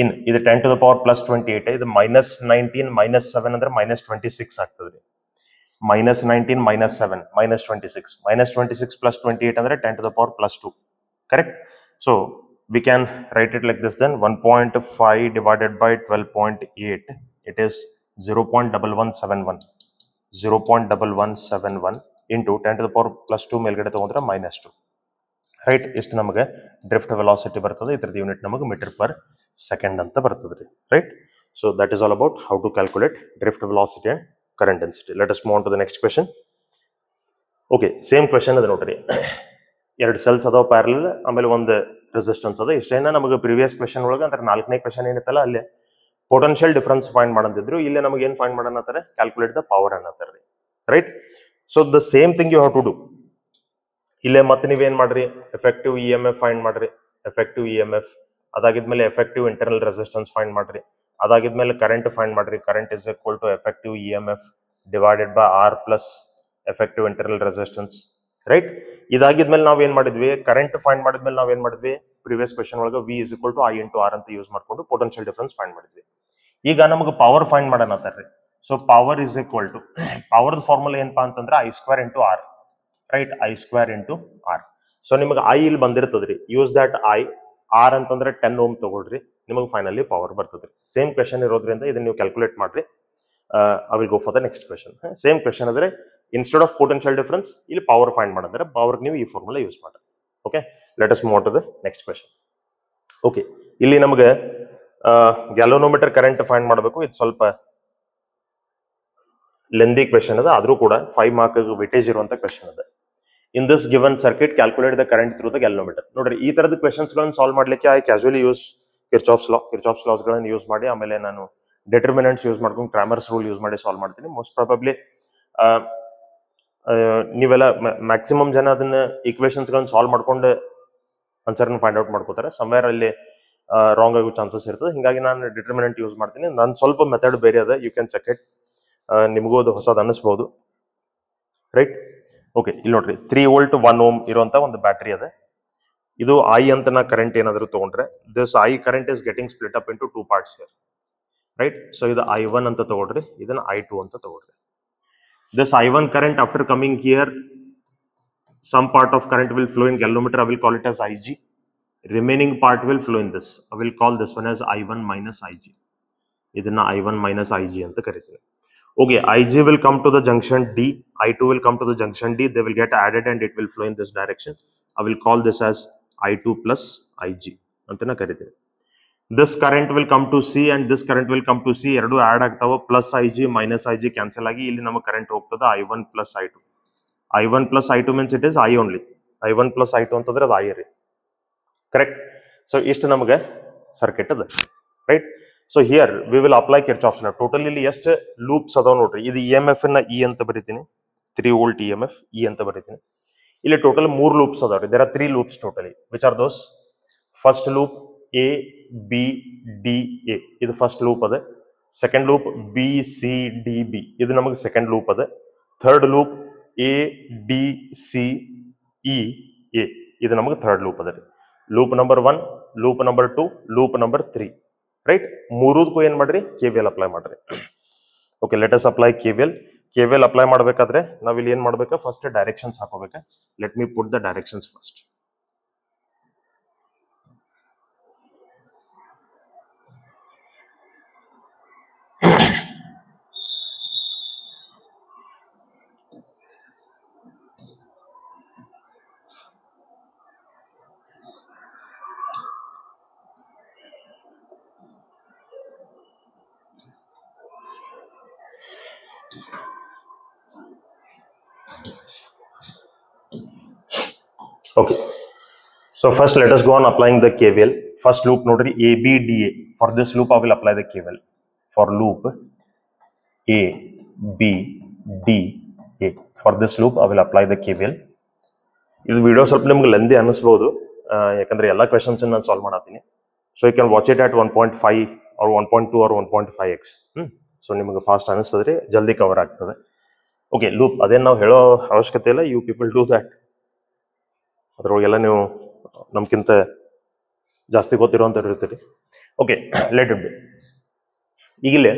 ಇನ್ ಇದು 10 to the power plus 28. ಇದು minus 19 minus 7 ಅಂದ್ರೆ minus 26 ಆಗ್ತದೆ. minus 19 minus 7 minus 26. minus 26 plus 28 ಅಂದ್ರೆ 10 to the power plus 2. Correct? So we can write it like this then. 1.5 divided by 12.8, it is 0.1171. 0.1171 into 10 to the power plus 2 ಮೇಲ್ಗಡೆ ತಗೊಂಡ್ರೆ minus 2. Right? ಇಷ್ಟು ನಮಗೆ drift velocity ಬರ್ತದೆ. ಇದ್ರದ್ದು unit ನಮಗೆ metre per second ಅಂತ ಬರ್ತದೆ, right? So that is all about how to calculate drift velocity and current density. Let us move on to the next question. Okay, same question ಅದ ನೋಡ್ರಿ. ಎರಡು cells ಅದಾವ parallel, ಆಮೇಲೆ ಒಂದು resistance ಅದ. ಇಷ್ಟೇನ ನಮಗೆ ಪ್ರಿವಿಯಸ್ ಕ್ವೆಶ್ಚನ್ ಒಳಗೆ ಅಂದ್ರೆ 4ನೇ ಕ್ವೆಶ್ಚನ್ ಏನಿತ್ತಲ್ಲ ಅಲ್ಲಿ ಪೊಟೆನ್ಷಿಯಲ್ ಡಿಫರೆನ್ಸ್ ಫೈಂಡ್ ಮಾಡಂತಿದ್ರು. ಇಲ್ಲಿ ನಮಗೆ ಏನ್ ಫೈಂಡ್ ಮಾಡನ್ನತ್ತಾರೆ? ಕ್ಯಾಲ್ಕುಲೇಟ್ ದ ಪವರ್ ಅನ್ನತ್ತಾರೆ, right? So the same thing you have to do. ಇಲ್ಲೇ ಮತ್ತೆ ನೀವೇನ್ ಮಾಡ್ರಿ? ಎಫೆಕ್ಟಿವ್ EMF ಫೈಂಡ್ ಮಾಡ್ರಿ. ಎಫೆಕ್ಟಿವ್ EMF ಅದಾಗಿದ್ಮೇಲೆ ಎಫೆಕ್ಟಿವ್ ಇಂಟರ್ನಲ್ ರೆಸಿಸ್ಟೆನ್ಸ್ ಫೈಂಡ್ ಮಾಡ್ರಿ. ಅದಾಗಿದ್ಮೇಲೆ ಕರೆಂಟ್ ಫೈಂಡ್ ಮಾಡ್ರಿ. Current is equal to effective EMF divided by R plus effective internal resistance, right. ಇದಾಗಿದ್ಮೇಲೆ ನಾವ್ ಏನ್ ಮಾಡಿದ್ವಿ, ಕರೆಂಟ್ ಫೈಂಡ್ ಮಾಡಿದ್ಮೇಲೆ ನಾವ್ ಏನ್ ಮಾಡಿದ್ವಿ, ಪ್ರಿವಿಯಸ್ ಕ್ವೆಶನ್ ಒಳಗೆ V is equal to I into R ಅಂತ ಯೂಸ್ ಮಾಡ್ಕೊಂಡು ಪೊಟೆನ್ಶಿಯಲ್ ಡಿಫರೆನ್ಸ್ ಫೈಂಡ್ ಮಾಡಿದ್ವಿ. ಈಗ ನಮಗೆ ಪವರ್ ಫೈಂಡ್ ಮಾಡೋಣ ಅಂತಾರ್ರಿ. So power is equal to, ಪವರ್ದ ಫಾರ್ಮುಲಾ ಏನಪ್ಪಾ ಅಂತಂದ್ರೆ I square into R, right, I square into R. So ನಿಮಗೆ ಐ ಇಲ್ಲಿ ಬಂದಿರ್ತದ್ರಿ, ಯೂಸ್ ದಟ್ ಐ. ಆರ್ ಅಂತಂದ್ರೆ 10 ಓಮ್ ತಗೊಳ್ರಿ, ನಿಮಗೆ ಫೈನಲಿ ಪವರ್ ಬರ್ತದ್ರಿ. ಸೇಮ್ ಕ್ವೆಶನ್ ಇರೋದ್ರಿಂದ ಇದನ್ನ ನೀವು ಕ್ಯಾಲ್ಕುಲೇಟ್ ಮಾಡ್ರಿ. I will go for the next question. Same question ಅಂದ್ರೆ ಇನ್ಸ್ಟೆಡ್ ಆಫ್ ಪೊಟೆನ್ಶಿಯಲ್ ಡಿಫರೆನ್ಸ್ ಇಲ್ಲಿ ಪವರ್ ಫೈಂಡ್ ಮಾಡಿದ್ರೆ ಪವರ್ ನೀವು ಈ ಫಾರ್ಮುಲಾ ಯೂಸ್ ಮಾಡ್ರಿ. Okay, let us move on to the next question. Okay, ಇಲ್ಲಿ ನಮಗೆ ಗ್ಯಾಲೋನೋಮೀಟರ್ ಕರೆಂಟ್ ಫೈಂಡ್ ಮಾಡಬೇಕು. ಇದು ಸ್ವಲ್ಪ ಲೆಂದಿ ಕ್ವೆಶನ್ ಅದ, ಆದ್ರೂ ಕೂಡ 5 ಮಾರ್ಕ್ ವೇಟೇಜ್ ಇರುವಂತ ಕ್ವೆಶನ್ ಅದ. In this given circuit calculate the current through the galvanometer. ನೋಡ್ರಿ, ಈ ತರದ ಕ್ವೆಶನ್ಸ್ ಗಳನ್ನು ಸಾಲ್ವ್ ಮಾಡ್ಲಿಕ್ಕೆ I casually use Kirchhoff's loss ಗಳನ್ನು ಯೂಸ್ ಮಾಡಿ, ಆಮೇಲೆ ನಾನು ಡಿಟರ್ಮಿನೆಂಟ್ಸ್ ಯೂಸ್ ಮಾಡ್ಕೊಂಡು ಕ್ರಾಮರ್ಸ್ ರೂಲ್ ಯೂಸ್ ಮಾಡಿ ಸಾಲ್ವ್ ಮಾಡ್ತೀನಿ. ಮೋಸ್ಟ್ ಪ್ರಾಬಬ್ಲಿ ನೀವೆಲ್ಲ ಮ್ಯಾಕ್ಸಿಮಮ್ ಜನ ಅದನ್ನ ಈಕ್ವೇಶನ್ಸ್ ಗಳನ್ನ ಸಾಲ್ವ್ ಮಾಡ್ಕೊಂಡು ಆನ್ಸರ್ ಫೈಂಡ್ ಔಟ್ ಮಾಡ್ಕೋತಾರೆ. ಸಮ್ವೇರ್ ಅಲ್ಲಿ ರಾಂಗ್ ಆಗೋ ಚಾನ್ಸಸ್ ಇರ್ತದೆ. ಹಿಂಗಾಗಿ ನಾನು ಡಿಟರ್ಮಿನೆಂಟ್ ಯೂಸ್ ಮಾಡ್ತೀನಿ. ನಾನು ಸ್ವಲ್ಪ ಮೆಥಡ್ ಬೇರೆ ಅದ, ಯು ಕ್ಯಾನ್ ಚೆಕ್ ಇಟ್. ನಿಮಗೂ ಅದು ಹೊಸದು ಅನ್ನಿಸ್ಬಹುದು, ರೈಟ್. ಓಕೆ, ಇಲ್ಲಿ ನೋಡ್ರಿ, 3 ವೋಲ್ಟ್ 1 ಓಮ್ ಇರುವಂತ ಒಂದು ಬ್ಯಾಟರಿ ಅದ. ಇದು ಐ ಅಂತ ನಾ ಕರೆಂಟ್ ಏನಾದ್ರು ತಗೊಂಡ್ರೆ, this I current is getting split up into 2 parts here, right. So ಇದು I1 ಅಂತ ತಗೊಳ್ರಿ, ಇದನ್ನ I2 ಅಂತ ತಗೊಳ್ರಿ. This I1 current after coming here, some part of current will flow in galvanometer. I will call it as IG. Remaining part will flow in this. I will call this one as I1 minus IG. Idana I1 minus IG anta kariteve. Okay, IG will come to the junction D. I2 will come to the junction D. They will get added and it will flow in this direction. I will call this as I2 plus IG antana kariteve. This current will come to C and this current will come to C. ಎರಡು add ಆಗ್ತಾವ. Plus IG minus IG cancel ಆಗಿ ಇಲ್ಲಿ ನಮ್ಮ current ಹೋಗ್ತದೆ I1 plus I2. I1 plus I2 means it is I only. I1 plus I2 ಅಂತಂದ್ರೆ ಅದು I ರೀ, correct. So ಇಷ್ಟು ನಮಗೆ ಸರ್ಕ್ಯೂಟ್ ಅದ, right. So here we will apply Kirchhoff's law. Total ಇಲ್ಲಿ ಎಷ್ಟು ಲೂಪ್ಸ್ ಅದಾವ ನೋಡ್ರಿ. ಇದು EMF ನ E ಅಂತ ಬರೀತೀನಿ, 3 ವೋಲ್ಟ್ EMF E ಅಂತ ಬರೀತೀನಿ. ಇಲ್ಲಿ ಟೋಟಲ್ 3 ಲೂಪ್ಸ್ ಅದಾವ್ರಿ. There are 3 loops totally. Which are those? First loop A B D A, ಇದು ಫಸ್ಟ್ ಲೂಪ್ ಅದ. Second loop B C D B, ಇದು ನಮಗೆ ಸೆಕೆಂಡ್ ಲೂಪ್ ಅದ. Third loop A D C E A, ಇದು ನಮಗೆ third loop ಅದ. Loop number 1, loop number 2, loop number 3, right. ಮೂರೂದಕ್ಕೂ ಏನ್ ಮಾಡ್ರಿ, KVL ಅಪ್ಲೈ ಮಾಡ್ರಿ. Okay, let us apply KVL apply ಮಾಡ್ಬೇಕಾದ್ರೆ ನಾವಿಲ್ಲಿ ಏನ್ ಮಾಡ್ಬೇಕಾ, ಫಸ್ಟ್ ಡೈರೆಕ್ಷನ್ಸ್ ಹಾಕೋಬೇಕಾ. Let me put the directions first. Okay, so first let us go on applying the KVL. First loop nodri ABDA. For this loop I will apply the KVL. For loop ABDA, for this loop I will apply the KVL. ಇದು video ಸ್ವಲ್ಪ ನಿಮ್ಗೆ lengthy ಅನ್ನಿಸ್ಬಹುದು, ಯಾಕಂದ್ರೆ ಎಲ್ಲ questions ನಾನು solve ಮಾಡತ್ತೀನಿ. So you can watch it at 1.5 or 1.2 or 1.5x. So ನಿಮಗೆ fast ಅನಿಸ್ತದ್ರಿ, ಜಲ್ದಿ ಕವರ್ ಆಗ್ತದೆ. ಓಕೆ, ಲೂಪ್ ಅದೇನು ನಾವು ಹೇಳೋ ಅವಶ್ಯಕತೆ ಇಲ್ಲ, ಯು ಪೀಪಲ್ ಡೂ ದ್ಯಾಟ್. ಅದ್ರೊಳಗೆಲ್ಲ ನೀವು ನಮ್ಗಿಂತ ಜಾಸ್ತಿ ಗೊತ್ತಿರೋಂಥವ್ರು ಇರ್ತೀರಿ. Okay, let it be. ಈಗಿಲ್ಲೇ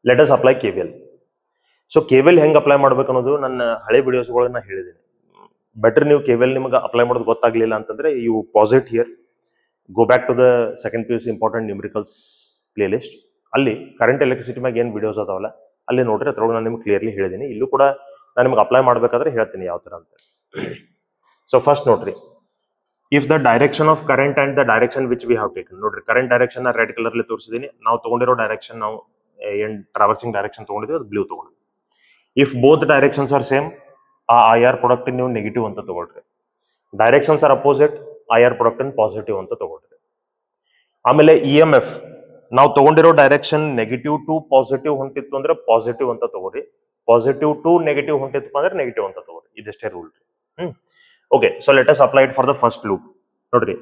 let us apply KVL. So KVL ಹೆಂಗೆ ಅಪ್ಲೈ ಮಾಡ್ಬೇಕು ಅನ್ನೋದು ನನ್ನ ಹಳೆ ವಿಡಿಯೋಸ್ಗಳನ್ನ ಹೇಳಿದ್ದೀನಿ. ಬೆಟರ್ ನೀವು KVL ನಿಮಗೆ ಅಪ್ಲೈ ಮಾಡೋದು ಗೊತ್ತಾಗ್ಲಿಲ್ಲ ಅಂತಂದ್ರೆ you pass it here, go back to the second PUC important numericals playlist. ಅಲ್ಲಿ ಕರೆಂಟ್ ಎಲೆಕ್ಟ್ರಿಸಿಟಿ ಮ್ಯಾಗ ಏನು ವಿಡಿಯೋಸ್ ಅದಾವಲ್ಲ ಅಲ್ಲಿ ನೋಡ್ರಿ, ಅದ್ರೊಳಗೆ ನಾನು ನಿಮ್ಗೆ ಕ್ಲಿಯರ್ಲಿ ಹೇಳಿದ್ದೀನಿ. ಇಲ್ಲೂ ಕೂಡ ನಾನು ನಿಮ್ಗೆ ಅಪ್ಲೈ ಮಾಡ್ಬೇಕಾದ್ರೆ ಹೇಳ್ತೀನಿ ಯಾವ ತರ ಅಂತ. ಸೊ ಫಸ್ಟ್ ನೋಡ್ರಿ, if the direction of current and the direction which we have taken. ನೋಡ್ರಿ, ಕರೆಂಟ್ ಡೈರೆಕ್ಷನ್ ರೆಡ್ ಕಲರ್ ತೋರಿಸಿದೀನಿ. ನಾವು ತಗೊಂಡಿರೋ ಡೈರೆಕ್ಷನ್, ನಾವು ಏನ್ ಟ್ರಾವರ್ಸಿಂಗ್ ಡೈರೆಕ್ಷನ್ ತಗೊಂಡಿದ್ವಿ ಅದು ಬ್ಲೂ ತಗೊಂಡಿದ್ವಿ. If both directions are same, ಆ IR ಪ್ರಾಡಕ್ಟ್ ನೀವು ನೆಗೆಟಿವ್ ಅಂತ ತಗೊಳ್ರಿ. Directions are opposite, IR product positive ಅಂತ ತಗೊಳ್ರಿ. ಆಮೇಲೆ EMF ನಾವು ತಗೊಂಡಿರೋ ಡೈರೆಕ್ಷನ್ ನೆಗೆಟಿವ್ ಟು ಪಾಸಿಟಿವ್ ಹೊಂಟಿತ್ತು ಅಂದ್ರೆ ಪಾಸಿಟಿವ್ ಅಂತ ತಗೋರಿ, ಪಾಸಿಟಿವ್ ಟು ನೆಗೆಟಿವ್ ಹೊಂಟಿತ್ತು ಅಂದ್ರೆ ನೆಗೆಟಿವ್ ಅಂತ ತಗೋರಿ. ಇದಷ್ಟೇ rule. Okay, so let us apply it for the first loop. ನೋಡ್ರಿ,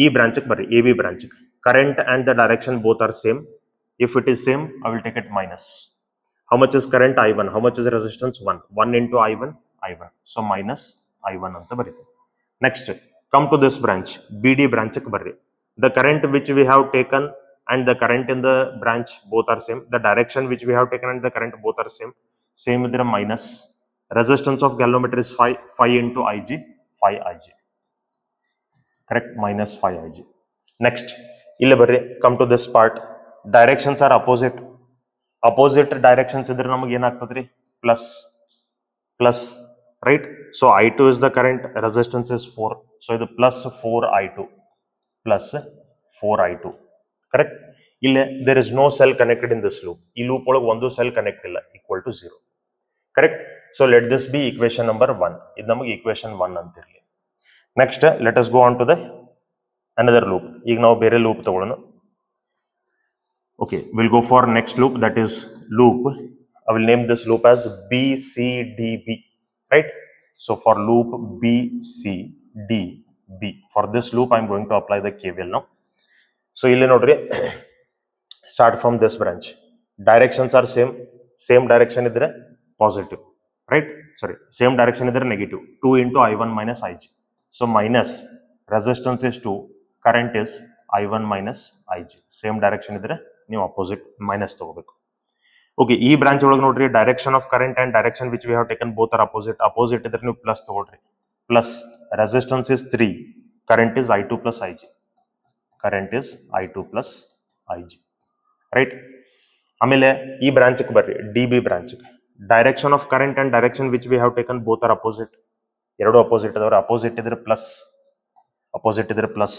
ಈ ಬ್ರಾಂಚ್ ಬರ್ರಿ, AB branch. Current and the direction both are same. If it is same, I will take it minus. How much is current? I1. How much is resistance? 1. 1 into I1, I1. So minus I1 anta barite. Next, come to this branch, BD branch ku barri. The current which we have taken and the current in the branch both are same. The direction which we have taken and the current both are same. Same with the minus. Resistance of galvanometer is 5. 5 into Ig, 5 Ig. Correct? Minus 5 Ig. Next, ille barri. Come to this part. Directions are opposite. Opposite directions idre ನಮಗೆ ಏನಾಗ್ತದ್ರಿ plus, right? So I2 is the current, resistance is 4, so ಇದು plus 4I2 plus 4I2. correct? ಇಲ್ಲಿ there is no cell connected in this loop. ಈ loop ಒಳಗೆ ಒಂದು cell connect ಇಲ್ಲ, equal to 0. correct? So let this be equation number 1. ಇದು ನಮಗೆ equation 1 ಅಂತಿರಲಿ. Next, let us go on to the another loop. ಈಗ ನಾವು ಬೇರೆ loop ತಗೊಳ್ಳೋಣ. Okay, we'll go for next loop, that is loop. I will name this loop as BCDB, right? So for loop BCDB, for this loop I'm going to apply the KVL now. So ಇಲ್ಲಿ ನೋಡ್ರಿ, start from this branch. Directions are same direction idre positive, right? Sorry, same direction idre negative. 2 into I1 minus Ig. So minus, resistance is 2, current is I1 minus Ig. Same direction idre ನೀವು opposite minus ತಗೋಬೇಕು. Okay, ಈ branch ಒಳಗೆ ನೋಡ್ರಿ, direction of current and direction which we have taken both are opposite ಇದ್ರೆ ನೀವು plus ತಗೊಳ್ರಿ. Plus, resistance is 3, current is I2 plus Ig. Current is I2 plus Ig, right? ಆಮೇಲೆ ಈ branch ಬರ್ರಿ, DB branch. Direction of current and direction which we have taken both are opposite. ಎರಡು opposite ಅದಾವ್ರೆ. Opposite ಇದ್ರೆ plus.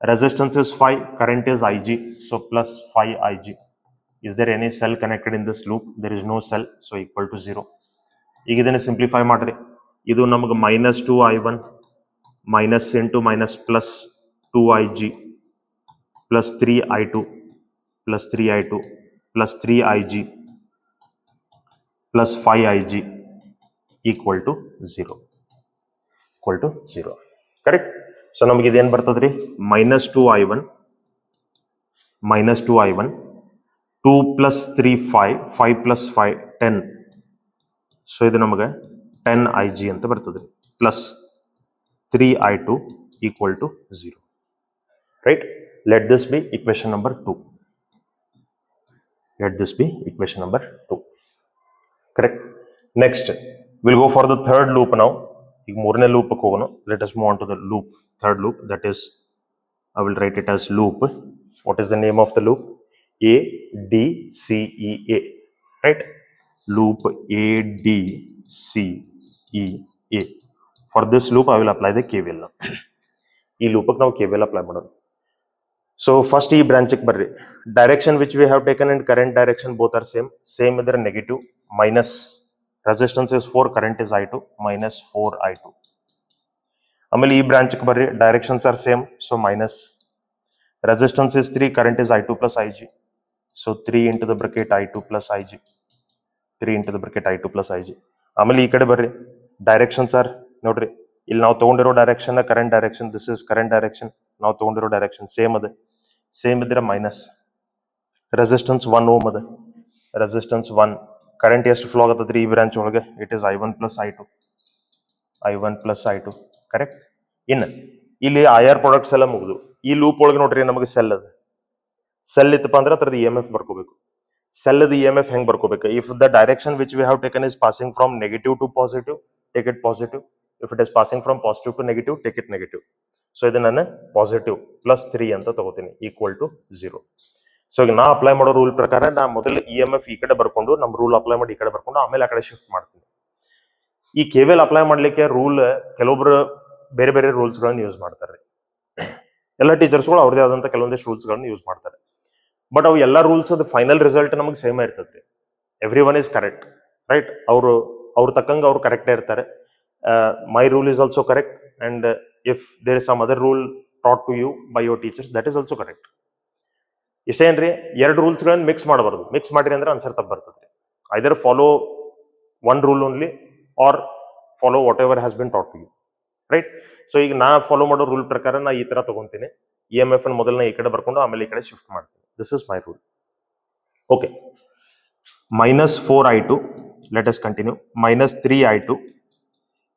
Resistance is 5, current is Ig, so plus 5 Ig. Is there any cell connected in this loop? There is no cell, so equal to 0. ಈಗ ಇದನ್ನು simplify ಮಾಡ್ರಿ. ಇದು ನಮಗೆ minus 2I1 minus into minus plus 2Ig plus 3I2 plus 3I2 plus 3Ig plus 5Ig equal to 0. Correct? So ನಮಗೆ ಇದೇನು ಬರ್ತದ್ರಿ, minus 2I1 2 plus 3 5 plus 5 10. So ಇದು ನಮಗೆ 10 Ig ಅಂತ ಬರ್ತದ್ರಿ, plus 3I2 equal to 0. right? Let this be equation number 2. Correct? Next, we'll go for the third loop now. ಈಗ ಮೂರನೇ loop ಹೋಗೋಣ. Let us move on to the third loop, that is, I will write it as loop. What is the name of the loop? ADCEA, right? Loop ADCEA. For this loop I will apply the KVL now. ಈ loop ನಾವು KVL apply ಮಾಡೋಣ. So first ಈ branch ಬರ್ರಿ. Direction which we have taken and current direction both are same ಇದ್ರೆ negative, minus, resistance is 4, current is I2, minus 4I2. ಆಮೇಲೆ ಈ branch ಬರ್ರಿ, directions are same, so minus, resistance is 3, current is I2 plus Ig, so 3 into the bracket I2 plus Ig. ಆಮೇಲೆ ಈ ಕಡೆ ಬರ್ರಿ, directions R ನೋಡ್ರಿ, ಇಲ್ಲಿ ನಾವು ತಗೊಂಡಿರೋ direction current direction, this is current direction, ನಾವು ತಗೊಂಡಿರೋ ಡೈರೆಕ್ಷನ್ ಸೇಮ್ ಇದ್ರೆ ಮೈನಸ್, ರೆಸಿಸ್ಟೆನ್ಸ್ 1 ಓಮ್ ಅದ, ರೆಸಿಸ್ಟೆನ್ಸ್ 1, ಕರೆಂಟ್ ಎಷ್ಟು ಫ್ಲೋ ಆಗತ್ತದ್ರಿ ಈ ಬ್ರಾಂಚ್ ಒಳಗೆ, it is I1 plus I2. Correct? ಇನ್ನು ಇಲ್ಲಿ IR ಪ್ರಾಡಕ್ಟ್ಸ್ ಎಲ್ಲ ಮುಗಿದು, ಈ ಲೂಪ್ ಒಳಗೆ ನೋಡ್ರಿ ನಮಗೆ ಸೆಲ್ ಇತ್ತಪ್ಪ ಅಂದ್ರೆ ಅದ್ರದ್ದು EMF ಬರ್ಕೋಬೇಕು. ಸೆಲ್ದ EMF ಹೆಂಗ್ ಬರ್ಕೋಬೇಕು? If the direction which we have taken is passing from negative to positive, take it positive. If it is passing from positive to negative, take it negative. So ಇದು ನಾನು positive plus 3 ಅಂತ ತಗೋತೀನಿ, equal to 0. So ಈಗ ನಾ apply ಮಾಡೋ rule ಪ್ರಕಾರ ನಾ ಮೊದಲು EMF ಈ ಕಡೆ ಬರ್ಕೊಂಡು, ನಮ್ಮ ರೂಲ್ ಅಪ್ಲೈ ಮಾಡಿ ಈ ಕಡೆ ಬರ್ಕೊಂಡು, ಆಮೇಲೆ ಆ ಕಡೆ ಶಿಫ್ಟ್ ಮಾಡ್ತೀನಿ. ಈ KVL ಅಪ್ಲೈ ಮಾಡ್ಲಿಕ್ಕೆ ರೂಲ್ ಕೆಲವೊಬ್ರು ಬೇರೆ ಬೇರೆ ರೂಲ್ಸ್ ಗಳನ್ನ ಯೂಸ್ ಮಾಡ್ತಾರೆ. ಎಲ್ಲ ಟೀಚರ್ಸ್ಗಳು ಅವ್ರದೇ ಆದಂತ ಕೆಲವೊಂದಿಷ್ಟು ರೂಲ್ಸ್ ಗಳನ್ನ ಯೂಸ್ ಮಾಡ್ತಾರೆ. ಬಟ್ ಅವು ಎಲ್ಲ ರೂಲ್ಸ್ ಅದು ಫೈನಲ್ ರಿಸಲ್ಟ್ ನಮಗೆ ಸೇಮ್ ಇರ್ತದ್ರಿ. Every one is correct, right? ಅವ್ರ ತಕ್ಕಂಗ ಅವ್ರು ಕರೆಕ್ಟೇ ಇರ್ತಾರೆ. My rule is also correct, and if there is some other rule taught to you by your teachers, that is also correct. ಇಷ್ಟೇನ್ರಿ, ಎರಡು ರೂಲ್ಸ್ ಗಳನ್ನ ಮಿಕ್ಸ್ ಮಾಡಬಾರ್ದು. ಮಿಕ್ಸ್ ಮಾಡಿರಿ ಅಂದ್ರೆ ಆನ್ಸರ್ ತಪ್ಪು ಬರ್ತದ್ರಿ. Either follow one rule only or follow whatever has been taught to you, right? So ಈಗ ನಾ ಫಾಲೋ ಮಾಡೋ ರೂಲ್ ಪ್ರಕಾರ ನಾ ಈ ತರ ತಗೊಂತೀನಿ. EMF ಮೊದಲನೇ ಈ ಕಡೆ ಬರ್ಕೊಂಡು ಆಮೇಲೆ ಈ ಕಡೆ ಶಿಫ್ಟ್ ಮಾಡ್ತೀನಿ. This is my rule. Okay, minus 4i2, let us continue, minus 3i2,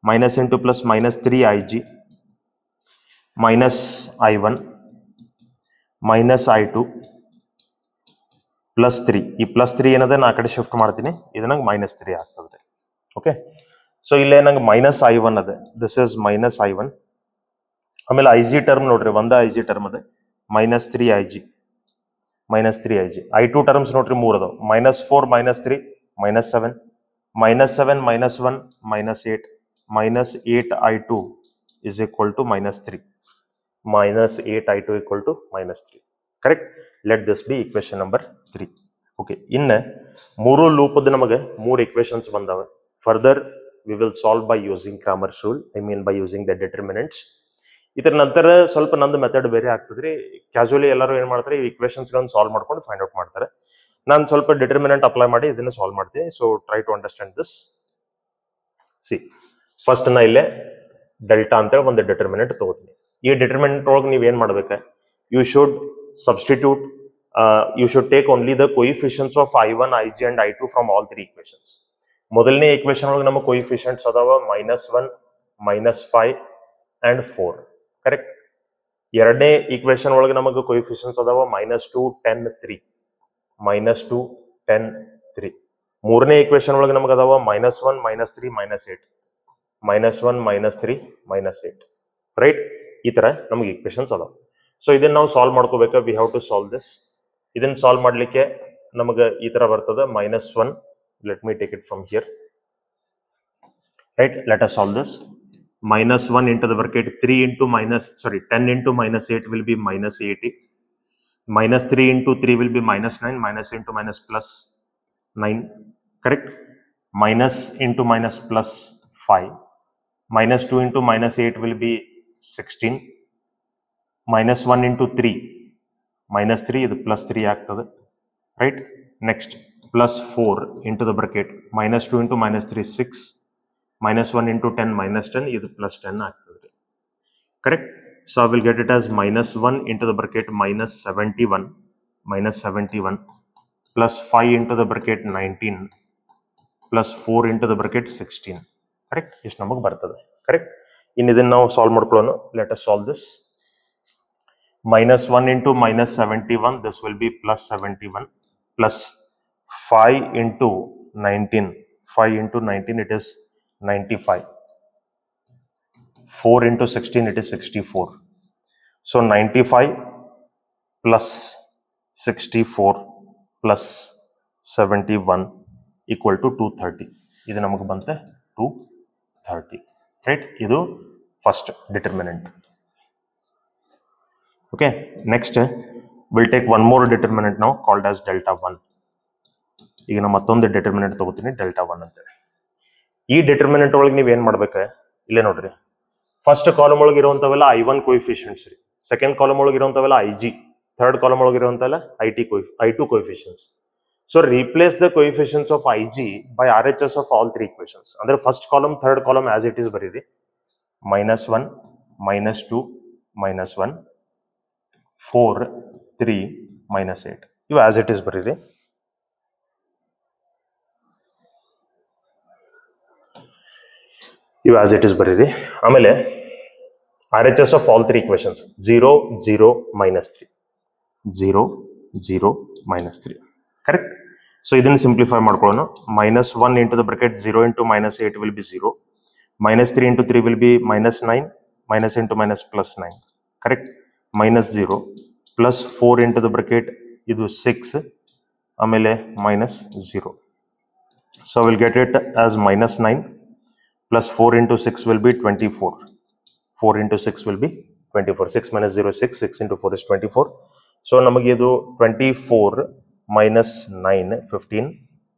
minus into plus minus 3ig, minus i1, minus i2, plus 3. ಈ ಪ್ಲಸ್ 3 ಏನದ ನಾ ಕಡೆ ಶಿಫ್ಟ್ ಮಾಡ್ತೀನಿ, ಇದು ನಂಗೆ ಮೈನಸ್ 3 ಆಗ್ತದೆ. ಓಕೆ, ಸೊ ಇಲ್ಲೇ ನಂಗೆ ಮೈನಸ್ i1 ಅದ, ದಿಸ್ ಇಸ್ ಮೈನಸ್ i1. ಆಮೇಲೆ ಐ ಜಿ ಟರ್ಮ್ ನೋಡ್ರಿ, ಒಂದ ಐ ಜಿ ಟರ್ಮ್ ಅದ, minus 3ig, minus 3ig. i2 terms ನೋಡ್ರಿ 3 ಅದಾವ, minus 4 minus 3 minus 7, minus 7 minus 1 minus 8, minus 8i2 is equal to minus 3, minus 8i2 equal to minus 3. Correct? Let this be equation number 3. Okay, in ಮೂರು loop ನಮಗೆ ಮೂರು equations ಬಂದಾವೆ. Further we will solve by using Cramer's rule, I mean by using the determinants. ಇದರ ನಂತರ ಸ್ವಲ್ಪ ನಂದು method ಬೇರೆ ಆಗ್ತದ್ರಿ. Casually ಎಲ್ಲರೂ ಏನ್ ಮಾಡ್ತಾರೆ, ಈ ಇಕ್ವೇಷನ್ಸ್ ಗಳನ್ನ ಸಾಲ್ವ್ ಮಾಡ್ಕೊಂಡು ಫೈಂಡ್ ಔಟ್ ಮಾಡ್ತಾರೆ. ನಾನು ಸ್ವಲ್ಪ ಡಿಟರ್ಮಿನೆಂಟ್ ಅಪ್ಲೈ ಮಾಡಿ ಇದನ್ನ ಸಾಲ್ವ್ ಮಾಡ್ತೀನಿ. So try to understand this. See, first ನಾ ಇಲ್ಲೇ ಡೆಲ್ಟಾ ಅಂತೇಳಿ ಒಂದು ಡಿಟರ್ಮಿನೆಂಟ್ ತಗೋತೀನಿ. ಈ ಡಿಟರ್ಮಿನೆಂಟ್ ಒಳಗೆ ನೀವು ಏನ್ ಮಾಡ್ಬೇಕು, you should substitute, you should take only the coefficients of i1, ig and i2 from all three equations. ಮೊದಲನೇ ಈಕ್ವೇಶನ್ ಒಳಗೆ ನಮ್ಮ ಕೋಎಫಿಷಿಯಂಟ್ಸ್ ಅದಾವ -1, -5 and 4. ಕರೆಕ್ಟ್. ಎರಡನೇ ಈಕ್ವೇಶನ್ ಒಳಗೆ ನಮಗೆ ಕೋಎಫಿಷಿಯಂಟ್ಸ್ ಅದಾವ -2, 10, 3, -2, 10, 3. ಮೂರನೇ ಈಕ್ವೇಶನ್ ಒಳಗೆ ನಮಗೆ ಅದಾವ -1, -3, -8, -1, -3, -8. ರೈಟ್, ಈ ತರ ನಮಗೆ ಈಕ್ವೇಶನ್ಸ್ ಅದಾವ. ಸೊ ಇದನ್ನ ನಾವು ಸಾಲ್ವ್ ಮಾಡ್ಕೋಬೇಕು. We have to solve this. ಇದನ್ನ ಸಾಲ್ವ್ ಮಾಡ್ಲಿಕ್ಕೆ ನಮಗೆ ಈ ತರ ಬರ್ತದೆ -1. Let me take it from here. Right, let us solve this. -1 into the bracket 3 into 10 into -8 will be -80. -3 into 3 will be -9. Minus into minus plus 9. Correct. Minus into minus plus 5. -2 into -8 will be 16. -1 into 3. -3 ಇದು plus 3 ಆಗ್ತದೆ. Right. Next, plus 4 into the bracket -2 into -3 6. -1 into 10 -10 ಇದು plus 10 ಆಗ್ತದೆ. Correct. So I will get it as -1 into the bracket -71 plus 5 into the bracket 19 plus 4 into the bracket 16. Correct. ಇಷ್ಟು ನಮಗೆ ಬರ್ತದೆ. Correct. ಇನ್ನು ಇದನ್ನ ನಾವು ಸಾಲ್ವ್ ಮಾಡ್ಕೊಳ್ಳೋಣ. Let us solve this. -1 into -71, this will be plus 71, plus 5 into 19. 5 into 19, it is 95. 4 into 16, it is 64. So 95 plus 64 plus 71 equal to 230. ಇದು ನಮಗೆ ಬಂತೆ 230. Right? ಇದು first determinant. Okay, next we'll take one more determinant now called as delta 1. ಈಗ ನಾನು ಮತ್ತೊಂದು determinant ತಗೋತೀನಿ delta 1 ಅಂತ. ಈ ಡಿಟರ್ಮಿನೆಂಟ್ ಒಳಗೆ ನೀವು ಏನ್ ಮಾಡ್ಬೇಕು, ಇಲ್ಲೇ ನೋಡ್ರಿ. ಫಸ್ಟ್ ಕಾಲಮ್ ಒಳಗೆ ಇರುವಂತವೆಲ್ಲ i1 ಕೋಎಫಿಷಿಯಂಟ್ಸ್ ರೀ, ಸೆಕೆಂಡ್ ಕಾಲಮ್ ಒಳಗೆ ಇರುವಂತವೆಲ್ಲ ig, ಥರ್ಡ್ ಕಾಲಮ್ ಒಳಗೆ ಇರುವಂತೆಲ್ಲ i2 coefficients. So replace the coefficients of ig by RHS of all three equations. ಅಂದ್ರೆ first column third column as it is ಬರೀರಿ. -1, -2, -1, 4, 3, -8 ಇವು ಆಸ್ ಇಟ್ ಈಸ್ ಬರೀರಿ. ಇವು ಆಸ್ ಇಟ್ ಈಸ್ ಬರೀರಿ. ಆಮೇಲೆ RHS of all three equations 0, 0, -3, 0, 0, -3. Correct. So ಇದನ್ನ simplify ಮಾಡ್ಕೊಳ್ಳೋಣ. -1 into the bracket 0 into -8 will be 0. -3 into 3 will be -9. Minus into minus plus 9. Correct. -0 plus 4 into the bracket ಇದು 6 ಆಮೇಲೆ -0. So I will get it as -9 plus 4 into 6 will be 24. 4 into 6 will be 24. 6 minus 0 is 6. 6 into 4 is 24. So ನಮಗೆ ಇದು 24 minus 9 15.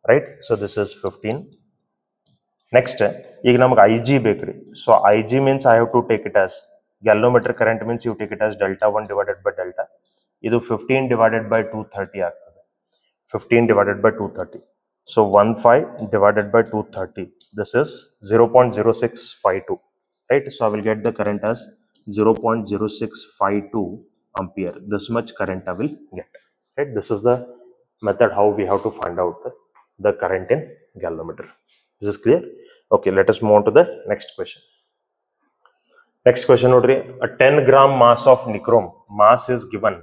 Right. So this is 15. Next, ಈಗ ನಮಗೆ IG ಬೇಕ್ರಿ. So IG means I have to take it as galvanometer current means you take it as delta 1 divided by delta. ಇದು 15 divided by 230 ಆಗ್ತದೆ. 15 divided by 230. So 15 divided by 230. This is 0.0652. Right. So I will get the current as 0.0652 ampere. This much current I will get. Right. This is the method how we have to find out the current in galvanometer. This is clear? Okay, let us move on to the next question. Next question nodri, a 10 gram mass of nichrome, mass is given,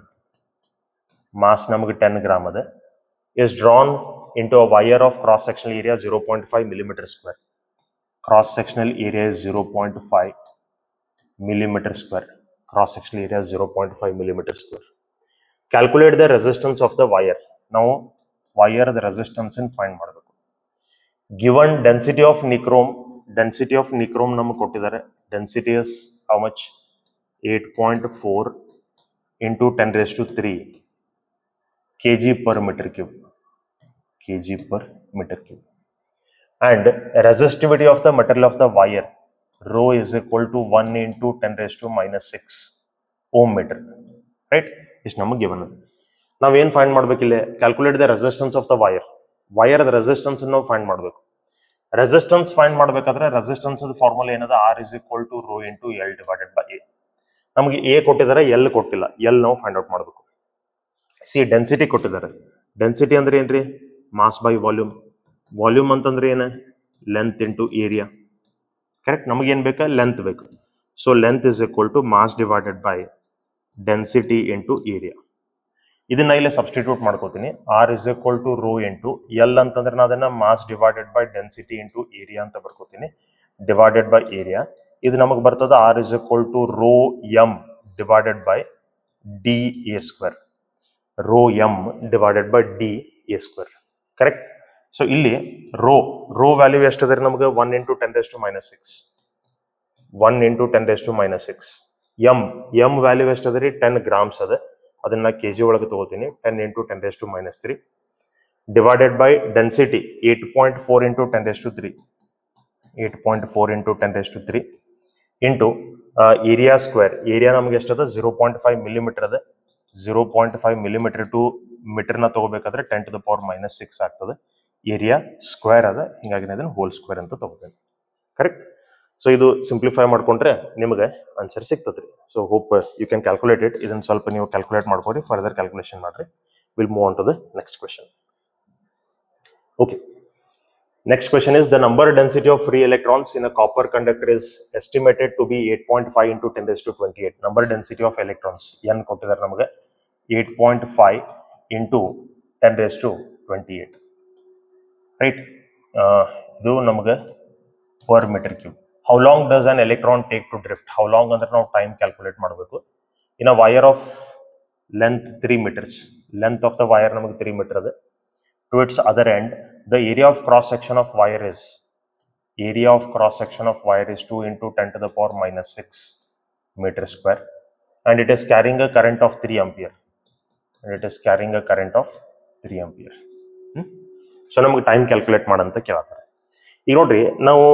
mass ನಮಗೆ 10 gram ಅದ, is drawn into a wire of cross sectional area 0.5 millimeter square. Cross sectional area is 0.5 millimeter square. Cross sectional area is 0.5 millimeter square. Calculate the resistance of the wire. Now wire the resistance in find ಮಾಡಬೇಕು. Given density of nichrome ನಮಗೆ ಕೊಟ್ಟಿದ್ದಾರೆ. Density is how much? 8.4 into 10 raised to 3 kg per meter cube. Kg per meter cube. And resistivity of the material of the wire, rho is equal to 1 into 10 raised to minus 6 ohm meter. Right? It's number given. Now we find ಮಾಡಬೇಕಿಲ್ಲ, calculate the resistance of the wire. Wire the resistance ನಾವು find ಮಾಡಬೇಕು. Resistance find ಮಾಡಬೇಕಾದ್ರೆ resistance the formula ಏನದ? R is equal to rho into L divided by A. ನಮಗೆ A ಕೊಟ್ಟಿದ್ದಾರೆ, L ಕೊಟ್ಟಿಲ್ಲ. L ನಾವು find out ಮಾಡಬೇಕು. ಸಿ ಡೆನ್ಸಿಟಿ ಕೊಟ್ಟಿದ್ದಾರೆ. ಡೆನ್ಸಿಟಿ ಅಂದ್ರೆ ಏನ್ರಿ? Mass by volume. ವಾಲ್ಯೂಮ್ ಅಂತಂದ್ರೆ ಏನ? Length into area. ಕರೆಕ್ಟ್? ನಮಗೇನು ಬೇಕಾ? ಲೆಂತ್ ಬೇಕು. So length is equal to mass divided by density into area. ಇದನ್ನ ಇಲ್ಲಿ ಸಬ್ಸ್ಟಿಟ್ಯೂಟ್ ಮಾಡ್ಕೋತೀನಿ. R is equal to rho into L ಅಂತಂದ್ರೆ ನಾ ಅದನ್ನ mass divided by density into area ಅಂತ ಬರ್ಕೋತೀನಿ. Divided by area. ಇದು ನಮಗೆ ಬರ್ತದ R is equal to rho M divided by D A square. Rho M divided by D A square. Correct? So ಇಲ್ಲಿ rho value ಎಷ್ಟಿದೆ ನಮಗೆ? 1 into 10 raised to minus 6. 1 into 10 raised to minus 6. M value ಎಷ್ಟಿದೆ ರೀ? 10 grams ಅದ. ಅದನ್ನ KG ಒಳಗೆ ತಗೋತೀನಿ. 10 into 10 raised to minus 3 divided by density 8.4 into 10 raised to 3. 8.4 into 10 raised to 3 into area square. Area ನಮಗೆ ಎಷ್ಟದ? 0.5 millimeter ಅದ. 0.5 millimeter ಟು ಮೀಟರ್ನ ತಗೋಬೇಕಾದ್ರೆ 10 to the power minus 6 ಆಗ್ತದೆ. ಏರಿಯಾ ಸ್ಕ್ವೇರ್ ಅದ, ಹಿಂಗಾಗಿ ಅದನ್ನ ಹೋಲ್ ಸ್ಕ್ವೇರ್ ಅಂತ ತಗೋತೀನಿ. ಕರೆಕ್ಟ್? ಸೊ ಇದು ಸಿಂಪ್ಲಿಫೈ ಮಾಡ್ಕೊಂಡ್ರೆ ನಿಮಗೆ ಆನ್ಸರ್ ಸಿಗ್ತದ್ರಿ. So hope you can calculate it. ಇದನ್ನ ಸ್ವಲ್ಪ ನೀವು ಕ್ಯಾಲ್ಕುಲೇಟ್ ಮಾಡ್ಕೊರಿ, ಫರ್ದರ್ ಕ್ಯಾಲ್ಕುಲೇಷನ್ ಮಾಡ್ರಿ. Will move on to the next question. Okay, next question is the number density of free electrons in a copper conductor is estimated to be 8.5 into 10 raised to 28. Number density of electrons N ಕೊಟ್ಟಿದ್ದಾರೆ ನಮಗೆ 8.5 into 10 raised to 28. Right? ಇದು ನಮಗೆ per metre cube. How long does an electron take to drift? How long ಅಂದ್ರೆ ನಾವು time calculate ಮಾಡಬೇಕು. In a wire of length 3 meters. Length of the wire ನಮಗೆ 3 meter ಅದ. To its other end the area of cross section of wire is 2 into 10 to the power minus 6 meter square, and it is carrying a current of 3 ampere. So ನಮಗೆ time calculate ಮಾಡಂತ ಕೇಳ್ತಾರೆ. ಈಗ ನೋಡ್ರಿ, ನಾವು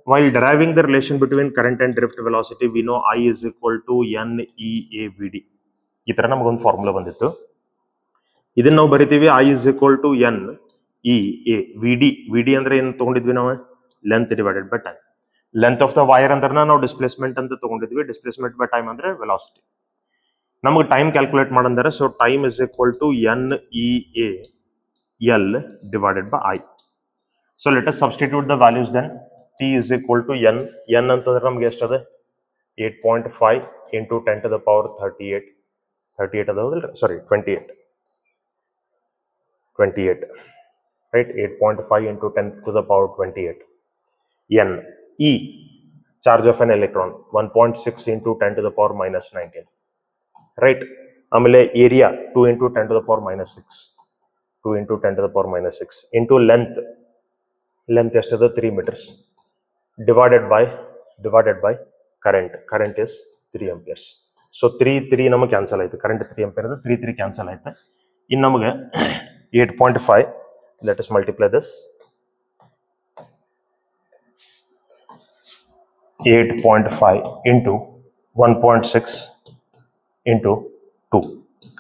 while deriving the relation between current and drift velocity, we know I is equal to NEAVD. ಈ ತರ ನಮಗೊಂದು formula ಬಂದಿತ್ತು. ಇದನ್ನ ನಾವು ಬರಿತೀವಿ I is equal to NEAVD. VD ಅಂದ್ರೆ ಏನು ತಗೊಂಡಿದ್ವಿ ನಾವು? Length divided by time. Length of the wire ಅಂದ್ರೆ ನಾವು ಡಿಸ್ಪ್ಲೇಸ್ಮೆಂಟ್ ಅಂತ ತಗೊಂಡಿದ್ವಿ. ಡಿಸ್ಪ್ಲೇಸ್ಮೆಂಟ್ ಬೈ ಟೈಮ್ ಅಂದ್ರೆ ವೆಲಾಸಿಟಿ. ನಮಗೆ ಟೈಮ್ ಕ್ಯಾಲ್ಕುಲೇಟ್ ಮಾಡಂದ್ರೆ so time is equal to NEAL divided by I. So let us substitute the values then. T is equal to N. N ಅಂತಂದ್ರೆ ನಮಗೆ ಎಷ್ಟದೆ? 8.5 into 10 to the power 38. 38 ಅದಾವಲ್ರಿ? Sorry 28. Right? 8.5 into 10 to the power 28. N. E. Charge of an electron 1.6 into 10 to the power minus 19. Right? ಆಮೇಲೆ area 2 into 10 to the power minus 6. 2 into 10 to the power minus 6 into length ಎಷ್ಟದ? 3 meters divided by current is 3 amperes. So 3 ನಮಗೆ cancel ಆಯ್ತು. Current 3 ampere 3 cancel ಆಯ್ತು. ಇನ್ನು ನಮಗೆ 8.5, let us multiply this. 8.5 into 1.6 into 2.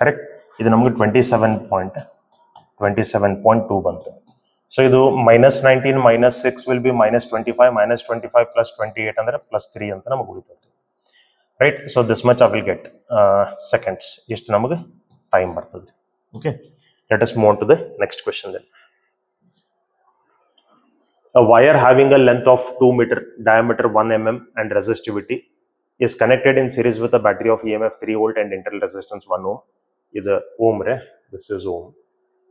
Correct? ಇದು ನಮಗೆ 27.2 ಬಂತು. So ಇದು minus 19 minus 6 will be minus 25. minus 25 plus 28 ಅಂದ್ರೆ plus 3 ಅಂತ ನಮಗೆ ಉಳಿತದೆ. Right? So this much I will get seconds. ಎಷ್ಟು ನಮಗೆ ಟೈಮ್ ಬರ್ತದೆ. Okay, let us move on to the next question then. A wire having a length of 2 meter, diameter 1 mm and resistivity is connected in series with a battery of EMF 3 volt and internal resistance 1 ohm. This ohm, this is ohm.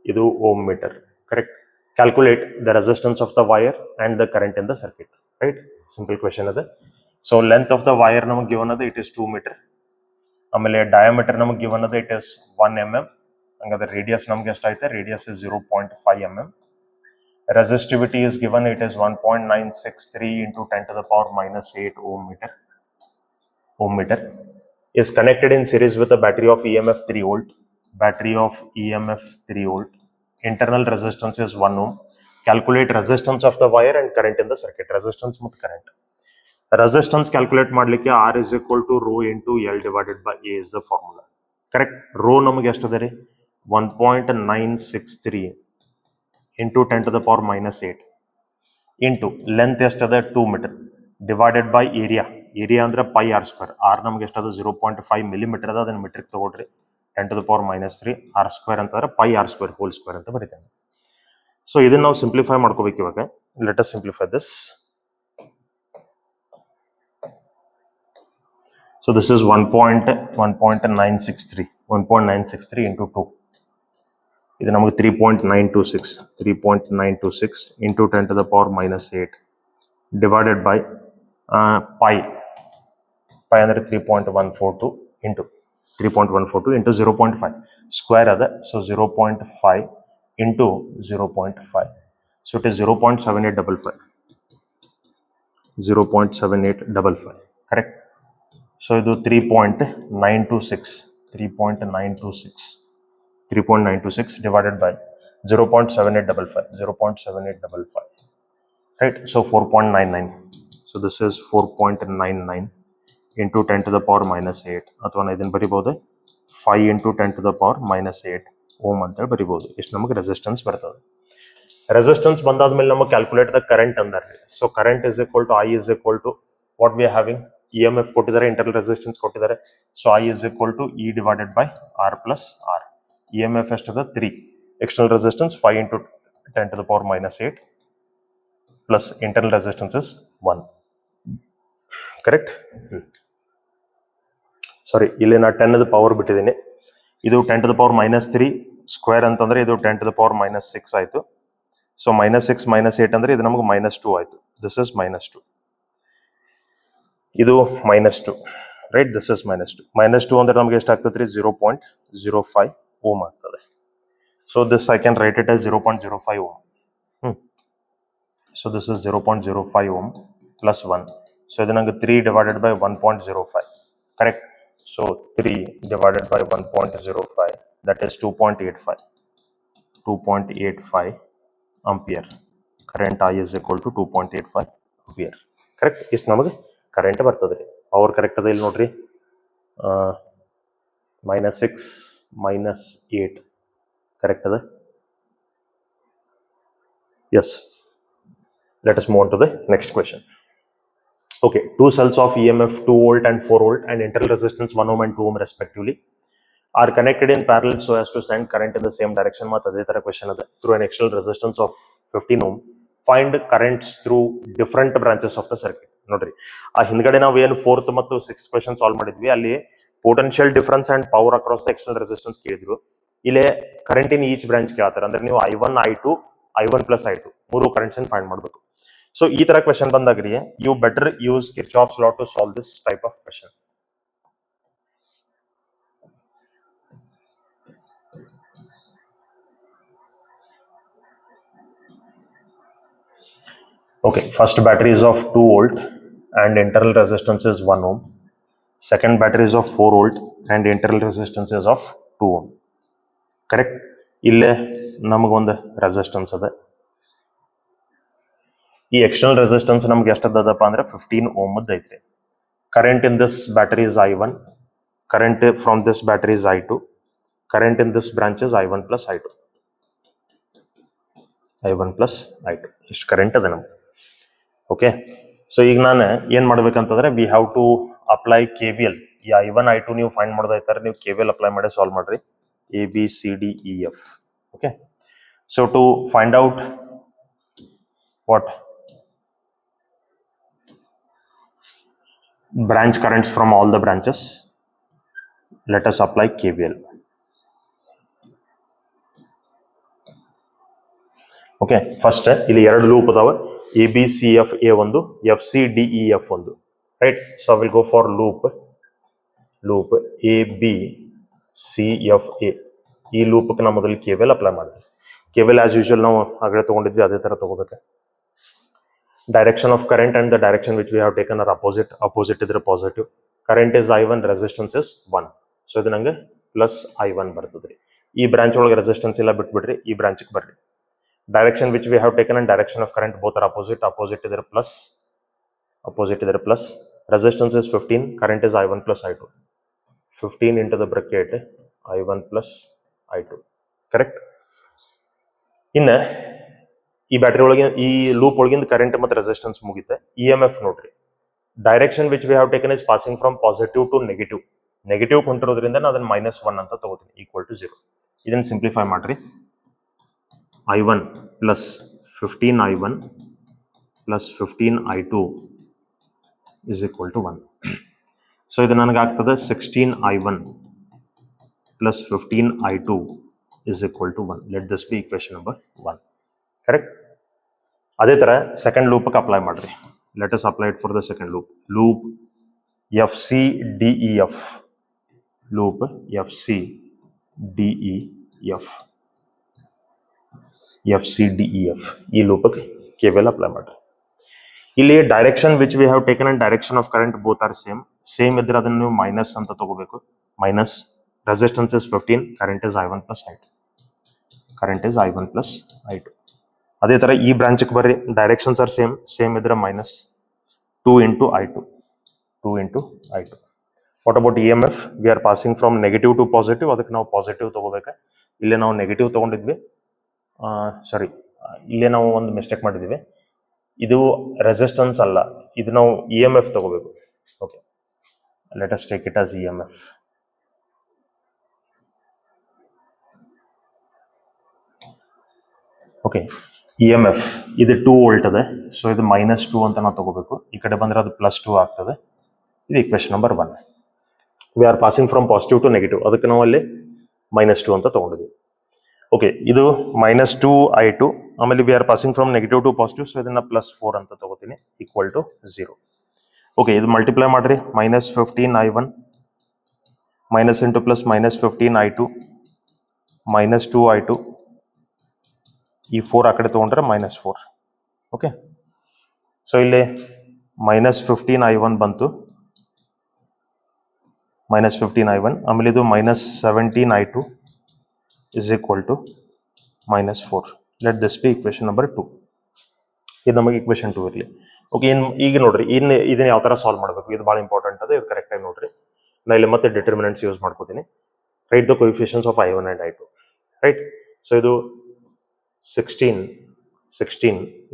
This ohm meter, correct? Calculate the resistance of the wire and the current in the circuit, right? Simple question. So length of the wire namak given it is 2 meter. ಆಮೇಲೆ diameter ನಮಗೆ given it is 1 mm. ಹಂಗಾದ್ರೆ radius ನಮಗೆ ಎಷ್ಟಾಯ್ತು? Radius is 0.5 mm. Resistivity is given, it is 1.963 into 10 to the power minus 8 ohm meter. Ohm meter is connected in series with a battery of EMF 3 volt. Battery of EMF 3 volt. Internal resistance is 1 ohm. Calculate resistance of the wire and current in the circuit. Resistance with current. Resistance calculate madlikke R is equal to rho into L divided by A is the formula. Correct? Rho ನಮಗೆ ಎಷ್ಟದರಿ? 1.963 into 10 to the power minus 8 into length ಎಷ್ಟದ? 2 meter divided by area. Area ಅಂದ್ರೆ pi r square. R ನಮಗೆ ಎಷ್ಟದ? 0.5 millimeter ಅದ. ಅದನ್ನ metric ತಗೊಳ್ರಿ. 10 to the power minus 3 r square ಅಂತಂದ್ರೆ pi r square whole square ಅಂತ ಬರೀತೇನೆ. So ಇದನ್ನ ನಾವು ಸಿಂಪ್ಲಿಫೈ ಮಾಡ್ಕೋಬೇಕು ಇವಾಗ. Let us simplify this. So this is 1.963 into 2. This is 3.926 into 10 to the power minus 8 divided by pi under 3.142 into 0.5 square other. So 0.5 into 0.5. So it is 0.7855. 0.7855. Correct? So ಇದು 3.926 divided by 0.7855, right? So 4.99. So this is 4.99 into 10 to the power minus 8. ಅಥವಾ ಇದನ್ನ ಬರಿಬಹುದು 5 into 10 to the power minus 8 ohm ಅಂತ ಬರಿಬಹುದು. ಇಷ್ಟು ನಮಗೆ resistance ಬರ್ತದೆ. Resistance ಬಂದಾದ್ಮೇಲೆ ನಮಗೆ calculate the current ಅಂದಾರೆ. So current is equal to I is equal to what we are having? EMF ಕೊಟ್ಟಿದ್ದಾರೆ, ಇಂಟರ್ನಲ್ ರೆಸಿಸ್ಟೆನ್ಸ್ ಕೊಟ್ಟಿದ್ದಾರೆ. So I is equal to E divided by R plus R. EMF ಎಷ್ಟದ? 3. External resistance 5 into 10 to the power minus 8 plus internal resistance is 1. Correct? Sorry, ಇಲ್ಲಿ ನಾ 10 the power ಬಿಟ್ಟಿದ್ದೀನಿ. ಇದು 10 to the power minus 3 square ಅಂತಂದ್ರೆ ಇದು 10 to the power minus 6 ಆಯ್ತು. So minus 6 minus 8 ಅಂದ್ರೆ ಇದು ನಮಗೆ minus 2 ಆಯ್ತು. This is minus 2. ಇದು minus 2, right? This is minus 2. Minus 2 ಅಂದ್ರೆ ನಮಗೆ ಎಷ್ಟಾಗ್ತದೆ? 0.05 ohm ಆಗ್ತದೆ. So this I can write it as 0.05 ohm. So this is 0.05 ohm plus 1. So ಇದು ನಂಗೆ 3 divided by 1.05. Correct? So 3 divided by 1.05, that is 2.85 ampere. Current I is equal to 2.85 ampere. Correct? ಇಷ್ಟು ನಮಗೆ current ಬರ್ತದೆ. Power correct ಅದ ಇಲ್ಲಿ ನೋಡ್ರಿ. -6 -8 correct ಅದ. Yes. Let us move on to the next question. Okay, two cells of EMF 2 volt and 4 volt and internal resistance 1 ohm and 2 ohm respectively are connected in parallel so as to send current in the same direction. Matte adhe tara question ada. Through an external resistance of 15 ohm, find currents through different branches of the circuit. ನೋಡ್ರಿ, ಆ ಹಿಂದ್ಗಡೆ ನಾವು ಏನು 4th ಮತ್ತು 6th question solve ಮಾಡಿದ್ವಿ, ಅಲ್ಲಿ potential difference and power across the external resistance ಕೇಳಿದ್ರು. ಇಲ್ಲೇ ಕರೆಂಟ್ ಇನ್ ಈಚ್ ಬ್ರಾಂಚ್ ಕೇಳ್ತಾರೆ. ಅಂದ್ರೆ ನೀವು I1 I2 I1 plus I2 ಮೂರು ಕರೆಂಟ್ಸ್ ಫೈಂಡ್ ಮಾಡಬೇಕು. ಸೊ ಈ ತರ ಕ್ವೆಶ್ಚನ್ ಬಂದಾಗ್ರಿ, you better use Kirchhoff's law to solve this type of question. Okay, first battery is of 2 volt and internal resistance is 1 ohm. Second battery is of 4 volt and internal resistance is of 2 ohm. Correct? ಇಲ್ಲೇ ನಮಗೊಂದು resistance ಅದ. ಈ external resistance ನಮ್ಗೆ ಎಷ್ಟದಪ್ಪ ಅಂದ್ರೆ 15 ohm ಐತ್ರಿ. Current in this battery is I1, current from this battery is I2, current in this branch is I1 plus I2. I1 plus I2 ಇಷ್ಟು current ಅದ ನಮ್ಗೆ. ಓಕೆ, ಸೊ ಈಗ ನಾನು ಏನ್ ಮಾಡ್ಬೇಕಂತಂದ್ರೆ we have to apply KVL. ಈ I1 I2 ನೀವು find ಮಾಡೋದೈತಾರೆ, ನೀವು KVL ಅಪ್ಲೈ ಮಾಡಿ ಸಾಲ್ವ್ ಮಾಡ್ರಿ. ABCDEF. Okay, so to find out what branch currents from all the branches. Let us apply KVL. Okay, first ಇಲ್ಲಿ ಎರಡು ಲೂಪ್ ಅದಾವ, ABCF A ಒಂದು, FCDEF ಒಂದು, right? So I will go for loop ABCF A. ಈ loop ಗೆ ನಾವು ಮೊದಲು KVL apply ಮಾಡ್ತೀವಿ. KVL as usual ನಾವು ಆಗಲೇ ತಗೊಂಡಿದ್ವಿ ಅದೇ ತರ ತಗೋಬೇಕು. Direction of current and the direction which we have taken are opposite ಇದ್ರೆ positive. Current is I1, resistance is 1. So ಇದು ನಂಗೆ plus I1 ಬರ್ತದ್ರಿ. ಈ ಬ್ರಾಂಚ್ ಒಳಗೆ ರೆಸಿಸ್ಟೆನ್ಸ್ ಇಲ್ಲ ಬಿಟ್ಬಿಡ್ರಿ, ಈ ಬ್ರಾಂಚ್ ಗೆ ಬರ್ರಿ. Direction which we have taken and direction of current both are opposite idare plus, resistance is 15, current is I1 plus I2. 15 into the bracket I1 plus I2, correct? ಇನ್ನ ಈ battery ಒಳಗೆ ಈ loop ಒಳಗಿಂದ current ಮತ್ತು resistance ಮುಗಿತೆ. EMF ನೋಡ್ರಿ, direction which we have taken is passing from positive to negative ಕೊಂಟಿರೋದ್ರಿಂದ ನಾನು ಅದನ್ನ -1 ಅಂತ ತಗೋತೀನಿ, ಈಕ್ವಲ್ ಟು 0. ಇದನ್ನ ಸಿಂಪ್ಲಿಫೈ ಮಾಡ್ರಿ. I1 plus 15 I1 plus 15 I2 is equal to 1. So ಇದು ನನಗೆ ಆಗ್ತದೆ 16 I1 plus 15 I2 is equal to 1. Let this be equation number 1. Correct? ಅದೇ ತರ ಸೆಕೆಂಡ್ ಲೂಪ್ ಅಪ್ಲೈ ಮಾಡ್ರಿ. Let us apply it for the second loop. Loop FCDEF. Loop FCDEF. ಈ loop KVL apply ಮಾಡ್ರಿ. ಇಲ್ಲಿ direction which we have taken and direction of current both are same ಇದ್ರೆ ಅದನ್ನು ನೀವು minus ಅಂತ ತಗೋಬೇಕು. Minus resistance is 15, current is I1 plus I2. ಅದೇ ತರ ಈ ಬ್ರಾಂಚ್ ಬರ್ರಿ, ಡೈರೆಕ್ಷನ್ಸ್ ಆರ್ ಸೇಮ್ ಇದ್ರೆ -2 into I2. What about EMF? We are passing from negative to positive, ಅದಕ್ಕೆ ನಾವು ಪಾಸಿಟಿವ್ ತಗೋಬೇಕು. ಇಲ್ಲೇ ನಾವು ನೆಗೆಟಿವ್ ತಗೊಂಡಿದ್ವಿ, ಸಾರಿ ಇಲ್ಲೇ ನಾವು ಒಂದು ಮಿಸ್ಟೇಕ್ ಮಾಡಿದ್ವಿ. ಇದು ರೆಸಿಸ್ಟೆನ್ಸ್ ಅಲ್ಲ, ಇದು ನಾವು EMF ತಗೋಬೇಕು. Okay, let us take it as EMF. Okay, EMF ಇದು 2 ವೋಲ್ಟ್ ಅದೇ, ಸೊ ಇದು -2 ಅಂತ ನಾವು ತಗೋಬೇಕು. ಈ ಕಡೆ ಬಂದ್ರೆ ಅದು +2 ಆಗ್ತದೆ. ಇದು equation number 1. We are passing from positive to negative, ಅದಕ್ಕೆ ನಾವು ಅಲ್ಲಿ -2 ಅಂತ ತಗೊಂಡಿದ್ವಿ. ಓಕೆ, ಇದು -2 I2, ಆಮೇಲೆ we are passing from negative to positive, so ಇದನ್ನ +4 ಅಂತ ತಗೋತೀನಿ, ಈಕ್ವಲ್ ಟು 0. ಓಕೆ, ಇದು ಮಲ್ಟಿಪ್ಲೈ ಮಾಡ್ರಿ. -15 I1 minus into plus -15 I2 -2 I2, ಈ 4 ಆ ಕಡೆ ತಗೊಂಡ್ರೆ -4. ಓಕೆ, ಸೊ ಇಲ್ಲಿ -15 I1 ಬಂತು, -15 I1, ಆಮೇಲೆ ಇದು -17 I2 is equal to -4. Let this be equation number 2. ಇದು ನಮಗೆ equation 2 ಇರಲಿ. ಓಕೆ, ಈಗ ನೋಡ್ರಿ ಇದನ್ನ ಯಾವ ತರ ಸಾಲ್ವ್ ಮಾಡಬೇಕು, ಇದು ಬಹಳ ಇಂಪಾರ್ಟೆಂಟ್ ಅದ. ಇದು ಕರೆಕ್ಟ್ ಆಗಿ ನೋಡ್ರಿ, ನಾ ಇಲ್ಲಿ ಮತ್ತೆ ಡಿಟರ್ಮಿನೆಂಟ್ಸ್ ಯೂಸ್ ಮಾಡ್ಕೋತೀನಿ. Right the coefficients of I1 and I2. Right, so ಇದು 16,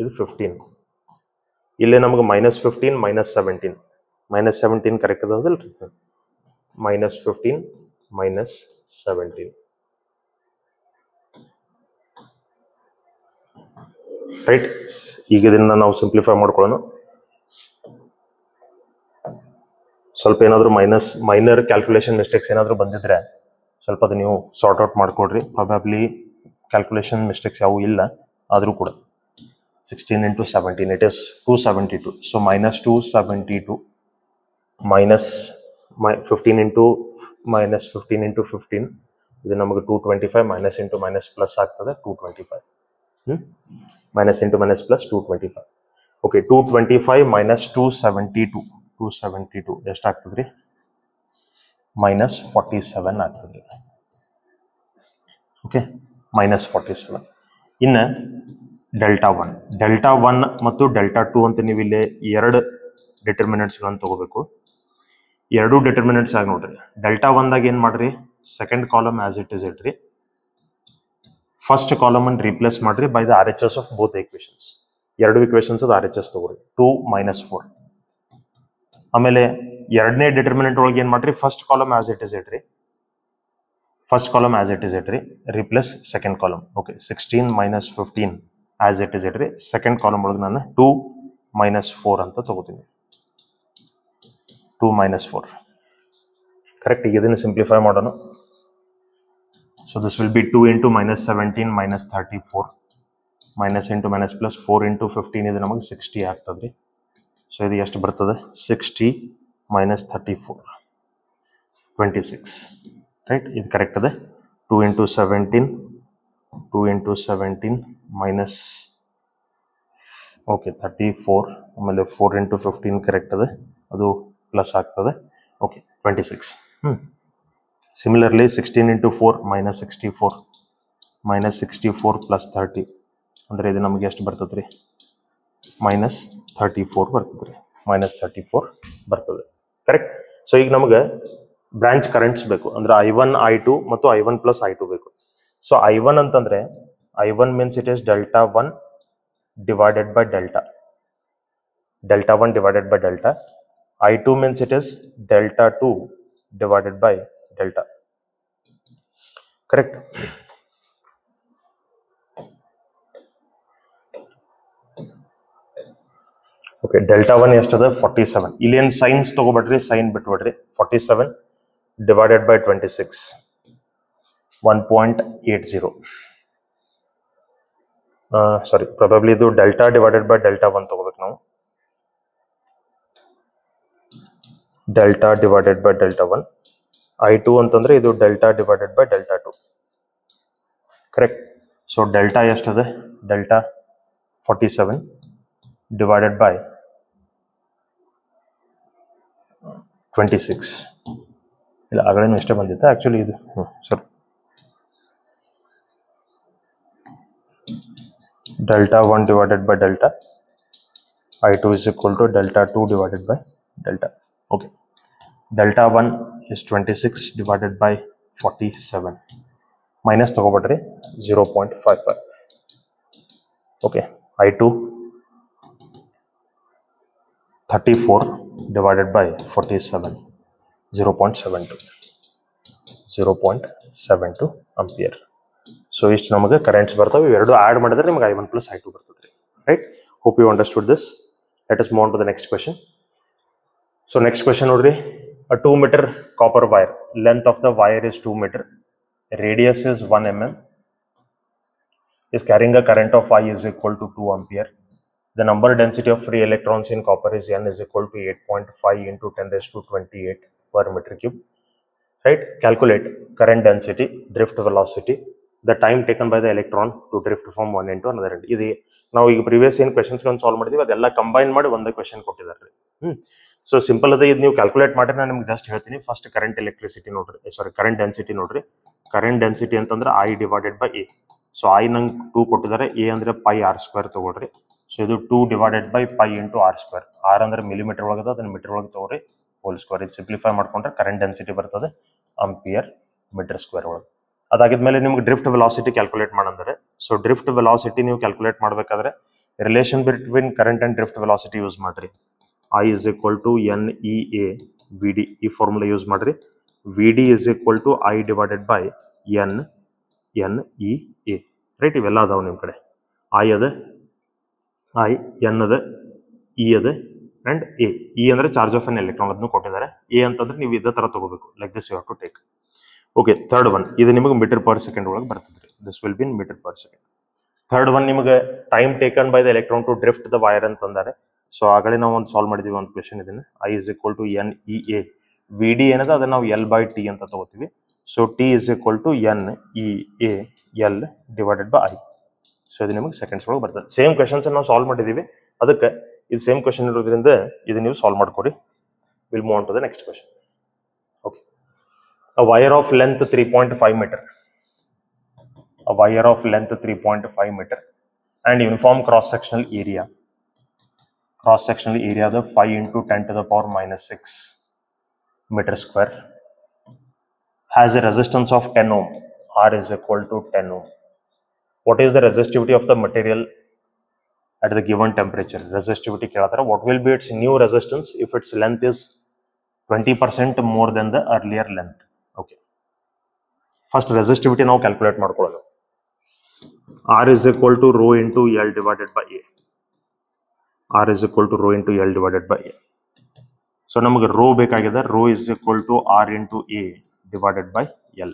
ಇದು 15. ಇಲ್ಲೇ ನಮಗೆ -15 -17 ಕರೆಕ್ಟ್ ಅದಲ್ರಿ. -15 -17. ರೈಟ್, ಈಗ ಇದನ್ನ ನಾವು ಸಿಂಪ್ಲಿಫೈ ಮಾಡ್ಕೊಳ್ಳೋಣ. ಸ್ವಲ್ಪ ಏನಾದರೂ ಮೈನರ್ ಕ್ಯಾಲ್ಕುಲೇಷನ್ ಮಿಸ್ಟೇಕ್ಸ್ ಏನಾದರೂ ಬಂದಿದ್ರೆ ಸ್ವಲ್ಪ ಅದು ನೀವು ಸಾರ್ಟ್ ಔಟ್ ಮಾಡ್ಕೊಡ್ರಿ. ಪ್ರಾಬಬ್ಲಿ ಕ್ಯಾಲ್ಕುಲೇಷನ್ ಮಿಸ್ಟೇಕ್ಸ್ ಯಾವೂ ಇಲ್ಲ, ಆದರೂ ಕೂಡ 16 into 17 it is 272. So -272 -15 into -15 ಇದು ನಮಗೆ 225, ಮೈನಸ್ ಇಂಟು ಮೈನಸ್ ಪ್ಲಸ್ ಆಗ್ತದೆ 225. Minus into minus plus 225. Okay, 225 - 272 ಎಷ್ಟಾಗ್ತದ್ರಿ? -47 ಆಗ್ತದ್ರಿ. ಓಕೆ, -47. ಇನ್ನು ಡೆಲ್ಟಾ ಒನ್ ಮತ್ತು ಡೆಲ್ಟಾ 2 ಅಂತ ನೀವು ಇಲ್ಲಿ ಎರಡು ಡಿಟರ್ಮಿನೆಂಟ್ಸ್ಗಳನ್ನು ತಗೋಬೇಕು. ಎರಡು ಡಿಟರ್ಮಿನೆಂಟ್ಸ್ ಆಗಿ ನೋಡ್ರಿ. ಡೆಲ್ಟಾ 1ದಾಗ ಏನ್ ಮಾಡ್ರಿ, second column as it is ಇಟ್ರಿ, ಫಸ್ಟ್ ಕಾಲಮ್ ಅನ್ನು ರೀಪ್ಲೇಸ್ ಮಾಡ್ರಿ by the RHS of both equations. ಎರಡು ಈಕ್ವೇಶನ್ಸ್ ಅದು RHS ತಗೋರಿ, 2 - 4. ಆಮೇಲೆ ಎರಡನೇ ಡಿಟರ್ಮಿನೆಂಟ್ ಒಳಗೆ ಏನ್ ಮಾಡ್ರಿ, first column as it is ಇಟ್ರಿ, replace second column. Okay, 16 - 15 as it is ಇಟ್ರಿ, ಸೆಕೆಂಡ್ ಕಾಲಮ್ ಒಳಗೆ ನಾನು 2 - 4 ಅಂತ ತಗೋತೀನಿ. 2 minus 4. Correct? ಈಗ ಇದನ್ನು ಸಿಂಪ್ಲಿಫೈ ಮಾಡೋಣ. So this will be 2 into minus 17 minus 34 minus into minus plus 4 into 15 ಇದು ನಮಗೆ 60 ಆಗ್ತದ್ರಿ. ಸೊ ಇದು ಎಷ್ಟು ಬರ್ತದೆ? 60 minus 34 26. ರೈಟ್, ಇದು ಕರೆಕ್ಟ್ ಅದ. 2 into 17 minus ಓಕೆ 34 ಆಮೇಲೆ 4 into 15 ಕರೆಕ್ಟ್ ಅದ, ಅದು ಪ್ಲಸ್ ಆಗ್ತದೆ. Okay 26. Similarly 16 into 4 minus 64 minus 64 plus 30 ಅಂದರೆ ಇದು ನಮಗೆ ಎಷ್ಟು ಬರ್ತದೆ ರೀ? minus 34 ಬರ್ತದೆ ರೀ. minus 34 ಬರ್ತದೆ. ಕರೆಕ್ಟ್. ಸೊ ಈಗ ನಮಗೆ ಬ್ರಾಂಚ್ ಕರೆಂಟ್ಸ್ ಬೇಕು, ಅಂದ್ರೆ I1 I2 ಮತ್ತು I1 plus I2 ಬೇಕು. ಸೊ I1 ಅಂತಂದ್ರೆ I1 means it is delta 1 divided by delta 1 divided by delta. I2 means it is delta 2 divided by delta. Correct? Okay, delta 1 ಎಷ್ಟದ? 47. ಇಲ್ಲಿ ಏನು signs ತಗೋಬೇಡ್ರಿ, sign ಬಿಟ್ಬಿಡ್ರಿ. 47 divided by 26 1.80. Sorry, probably ಇದು delta divided by delta 1 ತಗೋಬೇಕು ನಾವು. Delta divided by delta 1. I2 ಅಂತಂದ್ರೆ ಇದು delta divided by delta 2. Correct. So delta ಎಷ್ಟದೆ? Delta 47 divided by 26. ಇಲ್ಲ, ಆಗಲೇನು ಇಷ್ಟೇ ಬಂದಿತ್ತು ಆಕ್ಚುಲಿ ಇದು. ಸರಿ, delta 1 divided by delta. I2 is equal to delta 2 divided by delta. Okay. Delta 1 is 26 divided by 47. Minus ತಗೋಬೇಡ್ರಿ, 0.55. Okay. I2 34 divided by 47. 0.72 ampere. So ಇಷ್ಟು ನಮಗೆ currents ಬರ್ತವೆ. ಇವೆರಡು ಆಡ್ ಮಾಡಿದ್ರೆ ನಿಮಗೆ I1 plus I2 ಬರ್ತದೆ. Right. Hope you understood this. Let us move on to the next question. So next question ನೋಡ್ರಿ. A 2 meter copper wire. Length of the wire is 2 meter. Radius is 1 mm. Is carrying a current of I is equal to 2 ampere. The number density of free electrons in copper is N is equal to 8.5 into 10 raised to 28 per meter cube. Right? Calculate current density, drift velocity, the time taken by the electron to drift from one end to another end. ಇದು ನಾವು ಈಗ previous ಏನು questions solve ಮಾಡಿದೀವಿ ಅದೆಲ್ಲ combine ಮಾಡಿ ಒಂದೇ question ಕೊಟ್ಟಿದ್ದಾರೆ. So simple ಅದ. ಇದು ನೀವು ಕ್ಯಾಲ್ಕುಲೇಟ್ ಮಾಡಿದ್ರೆ ನಾನು ನಿಮ್ಗೆ ಜಸ್ಟ್ ಹೇಳ್ತೀನಿ. ಫಸ್ಟ್ ಕರೆಂಟ್ ಎಲೆಕ್ಟ್ರಿಸಿಟಿ ನೋಡ್ರಿ, ಕರೆಂಟ್ ಡೆನ್ಸಿಟಿ ನೋಡ್ರಿ. ಕರೆಂಟ್ ಡೆನ್ಸಿಟಿ ಅಂತಂದ್ರೆ I divided by A. So I ನಂಗೆ 2 ಕೊಟ್ಟಿದ್ದಾರೆ, A ಅಂದ್ರೆ pi r² ತಗೊಳ್ರಿ. ಸೊ ಇದು 2 divided by pi into r². R ಅಂದ್ರೆ ಮಿಲಿಮೀಟರ್ ಒಳಗದ, ಅದನ್ನ ಮೀಟರ್ ಒಳಗೆ ತಗೋರಿ, ಹೋಲ್ ಸ್ಕ್ವೇರ್. ಇದು ಸಿಂಪ್ಲಿಫೈ ಮಾಡ್ಕೊಂಡ್ರೆ ಕರೆಂಟ್ ಡೆನ್ಸಿಟಿ ಬರ್ತದೆ ಅಂಪಿಯರ್ ಮೀಟರ್ ಸ್ಕ್ವೇರ್ ಒಳಗೆ. ಅದಾಗಿದ್ಮೇಲೆ ನಿಮ್ಗೆ ಡ್ರಿಫ್ಟ್ ವೆಲಾಸಿಟಿ ಕ್ಯಾಲ್ಕುಲೇಟ್ ಮಾಡಂದ್ರೆ, ಸೊ ಡ್ರಿಫ್ಟ್ ವೆಲಾಸಿಟಿ ನೀವು ಕ್ಯಾಲ್ಕುಲೇಟ್ ಮಾಡಬೇಕಾದ್ರೆ relation between current and drift velocity use ಮಾಡ್ರಿ. I is equal to NEA VD. ಈ ಫಾರ್ಮುಲಾ ಯೂಸ್ ಮಾಡ್ರಿ. VD is equal to I divided by NEA. Right, ಇವೆಲ್ಲ ಅದಾವ ನಿಮ್ಮ ಕಡೆ. I ಅದ, N ಅದ, E ಅದ ಅಂಡ್ A. E ಅಂದ್ರೆ ಚಾರ್ಜ್ ಆಫ್ ಎನ್ ಎಲೆಕ್ಟ್ರಾನ್, ಅದನ್ನು ಕೊಟ್ಟಿದ್ದಾರೆ. A ಅಂತಂದ್ರೆ ನೀವು ಇದೇ ತರ ತಗೋಬೇಕು. Like this you have to take. Okay, third one ಇದು ನಿಮಗೆ ಮೀಟರ್ ಪರ್ ಸೆಕೆಂಡ್ ಒಳಗೆ ಬರ್ತದ್ರಿ. This will be in metre per second. Third one ನಿಮಗೆ time taken by the electron to drift the wire ಅಂತಂದಾರೆ. ಸೊ ಆಗಲೇ ನಾವು ಒಂದು solve ಮಾಡಿದೀವಿ ಒಂದು ಕ್ವೆಶನ್. ಇದನ್ನ I is equal to NEA. VD ಏನದ ಅದನ್ನ ನಾವು L/T ಅಂತ ತಗೋತೀವಿ. So T is equal to NEA L divided by I. So ಇದು ನಿಮಗೆ ಸೆಕೆಂಡ್ಸ್ ಒಳಗೆ ಬರ್ತದೆ. ಸೇಮ್ ಕ್ವೆಶನ್ಸ್ ನಾವು ಸಾಲ್ವ್ ಮಾಡಿದೀವಿ, ಅದಕ್ಕೆ ಇದು ಸೇಮ್ ಕ್ವೆಶನ್ ಇರೋದ್ರಿಂದ ಇದು ನೀವು ಸಾಲ್ವ್ ಮಾಡ್ಕೊರಿ. Will move on to the next question. Okay. A wire of length 3.5 meter. A wire of length 3.5 meter and uniform cross sectional area. Cross sectional area the 5 into 10 to the power minus 6 meter square has a resistance of 10 ohm. R is equal to 10 ohm. What is the resistivity of the material at the given temperature? Resistivity ಕೇಳತಾರೆ. What will be its new resistance if its length is 20% more than the earlier length? Okay. First resistivity ನಾವು calculate ಮಾಡ್ಕೊಳ್ಳೋಣ. R is equal to rho into L divided by A. R is equal to rho into L divided by A. So ನಮಗೆ rho ಬೇಕಾಗಿದೆ. Rho is equal to R into A divided by L.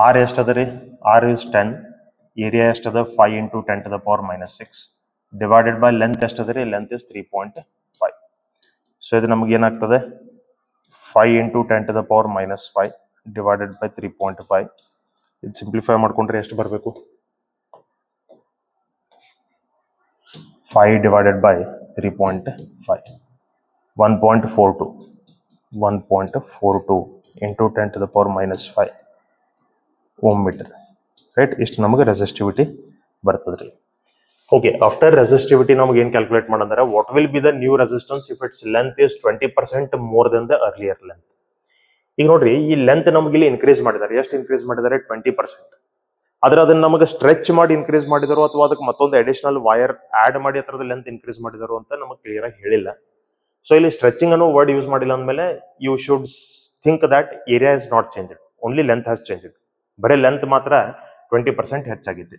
R ಎಷ್ಟದ ರೀ? R is 10, area ಎಷ್ಟದ 5 into 10 to the power minus 6 divided by length ಎಷ್ಟದ ರೀ? Length is 3.5. So ಇದು ನಮ್ಗೆ ಏನಾಗ್ತದೆ? 5 into 10 to the power minus 5 divided by 3.5. ಇದು simplify ಮಾಡ್ಕೊಂಡ್ರೆ ಎಷ್ಟು ಬರಬೇಕು? 5 divided by 3.5, 1.42 into 10 to the power minus 5 ohm meter, right? ಇಷ್ಟು ನಮಗೆ ರೆಸಿಸ್ಟಿವಿಟಿ ಬರ್ತದ್ರಿ. ಓಕೆ, ಆಫ್ಟರ್ ರೆಸಿಸ್ಟಿವಿಟಿ ನಮ್ಗೆ ಏನ್ ಕ್ಯಾಲ್ಕುಲೇಟ್ ಮಾಡಂದ್ರೆ what will be the new resistance if its length is 20% more than the earlier length. ಈಗ ನೋಡ್ರಿ, ಈ ಲೆಂತ್ ನಮ್ಗೆ ಇಲ್ಲಿ ಇನ್ಕ್ರೀಸ್ ಮಾಡಿದ್ದಾರೆ. ಎಷ್ಟು ಇನ್ಕ್ರೀಸ್ ಮಾಡಿದ್ದಾರೆ? 20%. ಆದ್ರೆ ಅದನ್ನ ನಮಗೆ ಸ್ಟ್ರೆಚ್ ಮಾಡಿ ಇನ್ಕ್ರೀಸ್ ಮಾಡಿದಾರೋ ಅಥವಾ ಅದಕ್ಕೆ ಮತ್ತೊಂದು ಅಡಿಷನಲ್ ವೈರ್ ಆಡ್ ಮಾಡಿ ಅದರದ ಲೆಂತ್ ಇನ್ಕ್ರೀಸ್ ಮಾಡಿದಾರೋ ಅಂತ ನಮಗೆ ಕ್ಲಿಯರ್ ಆಗಿ ಹೇಳಿಲ್ಲ. ಸೊ ಇಲ್ಲಿ ಸ್ಟ್ರೆಚಿಂಗ್ ಅನ್ನೋ ವರ್ಡ್ ಯೂಸ್ ಮಾಡಿಲ್ಲ ಅಂದ್ಮೇಲೆ you should think that area is not changed, only length has changed. ಬರೀ ಲೆಂತ್ ಮಾತ್ರ 20% ಹೆಚ್ಚಾಗಿದೆ.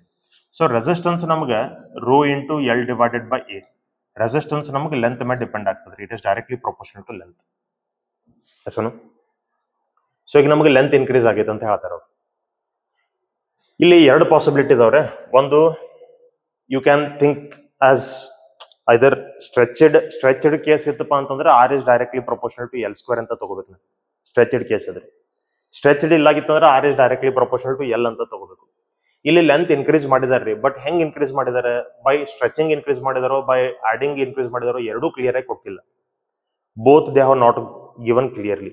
ಸೊ ರೆಸಿಸ್ಟೆನ್ಸ್ ನಮಗೆ rho into L divided by A. Resistance ನಮಗೆ ಲೆಂತ್ ಮೇಲೆ ಡಿಪೆಂಡ್ ಆಗ್ತದೆ. It is directly proportional to length. So ಈಗ ನಮಗೆ length increase ಆಗೈತೆ ಅಂತ ಹೇಳ್ತಾರೆ ಅವ್ರು. ಇಲ್ಲಿ ಎರಡು ಪಾಸಿಬಿಲಿಟಿ ಇದಾವ್ರೆ. ಒಂದು, you can think as either stretched case ಇತ್ತಪ್ಪ ಅಂತಂದ್ರೆ R is directly proportional to L square ಅಂತ ತಗೋಬೇಕು. ಸ್ಟ್ರೆಚ್ಡ್ ಕೇಸ್ ಇದ್ರೆ. ಸ್ಟ್ರೆಚ್ಡ್ ಇಲ್ಲಾಗಿತ್ತಂದ್ರೆ R is directly proportional to L ಅಂತ ತಗೋಬೇಕು. ಇಲ್ಲಿ ಲೆಂತ್ ಇನ್ಕ್ರೀಸ್ ಮಾಡಿದಾರ್ರಿ, ಬಟ್ ಹೆಂಗ್ ಇನ್ಕ್ರೀಸ್ ಮಾಡಿದಾರೆ? ಬೈ ಸ್ಟ್ರೆಚಿಂಗ್ ಇನ್ಕ್ರೀಸ್ ಮಾಡಿದಾರೋ ಬೈ ಆಡಿಂಗ್ ಇನ್ಕ್ರೀಸ್ ಮಾಡಿದಾರೋ ಎರಡೂ ಕ್ಲಿಯರ್ ಆಗಿ ಕೊಟ್ಟಿಲ್ಲ. Both they have not given clearly.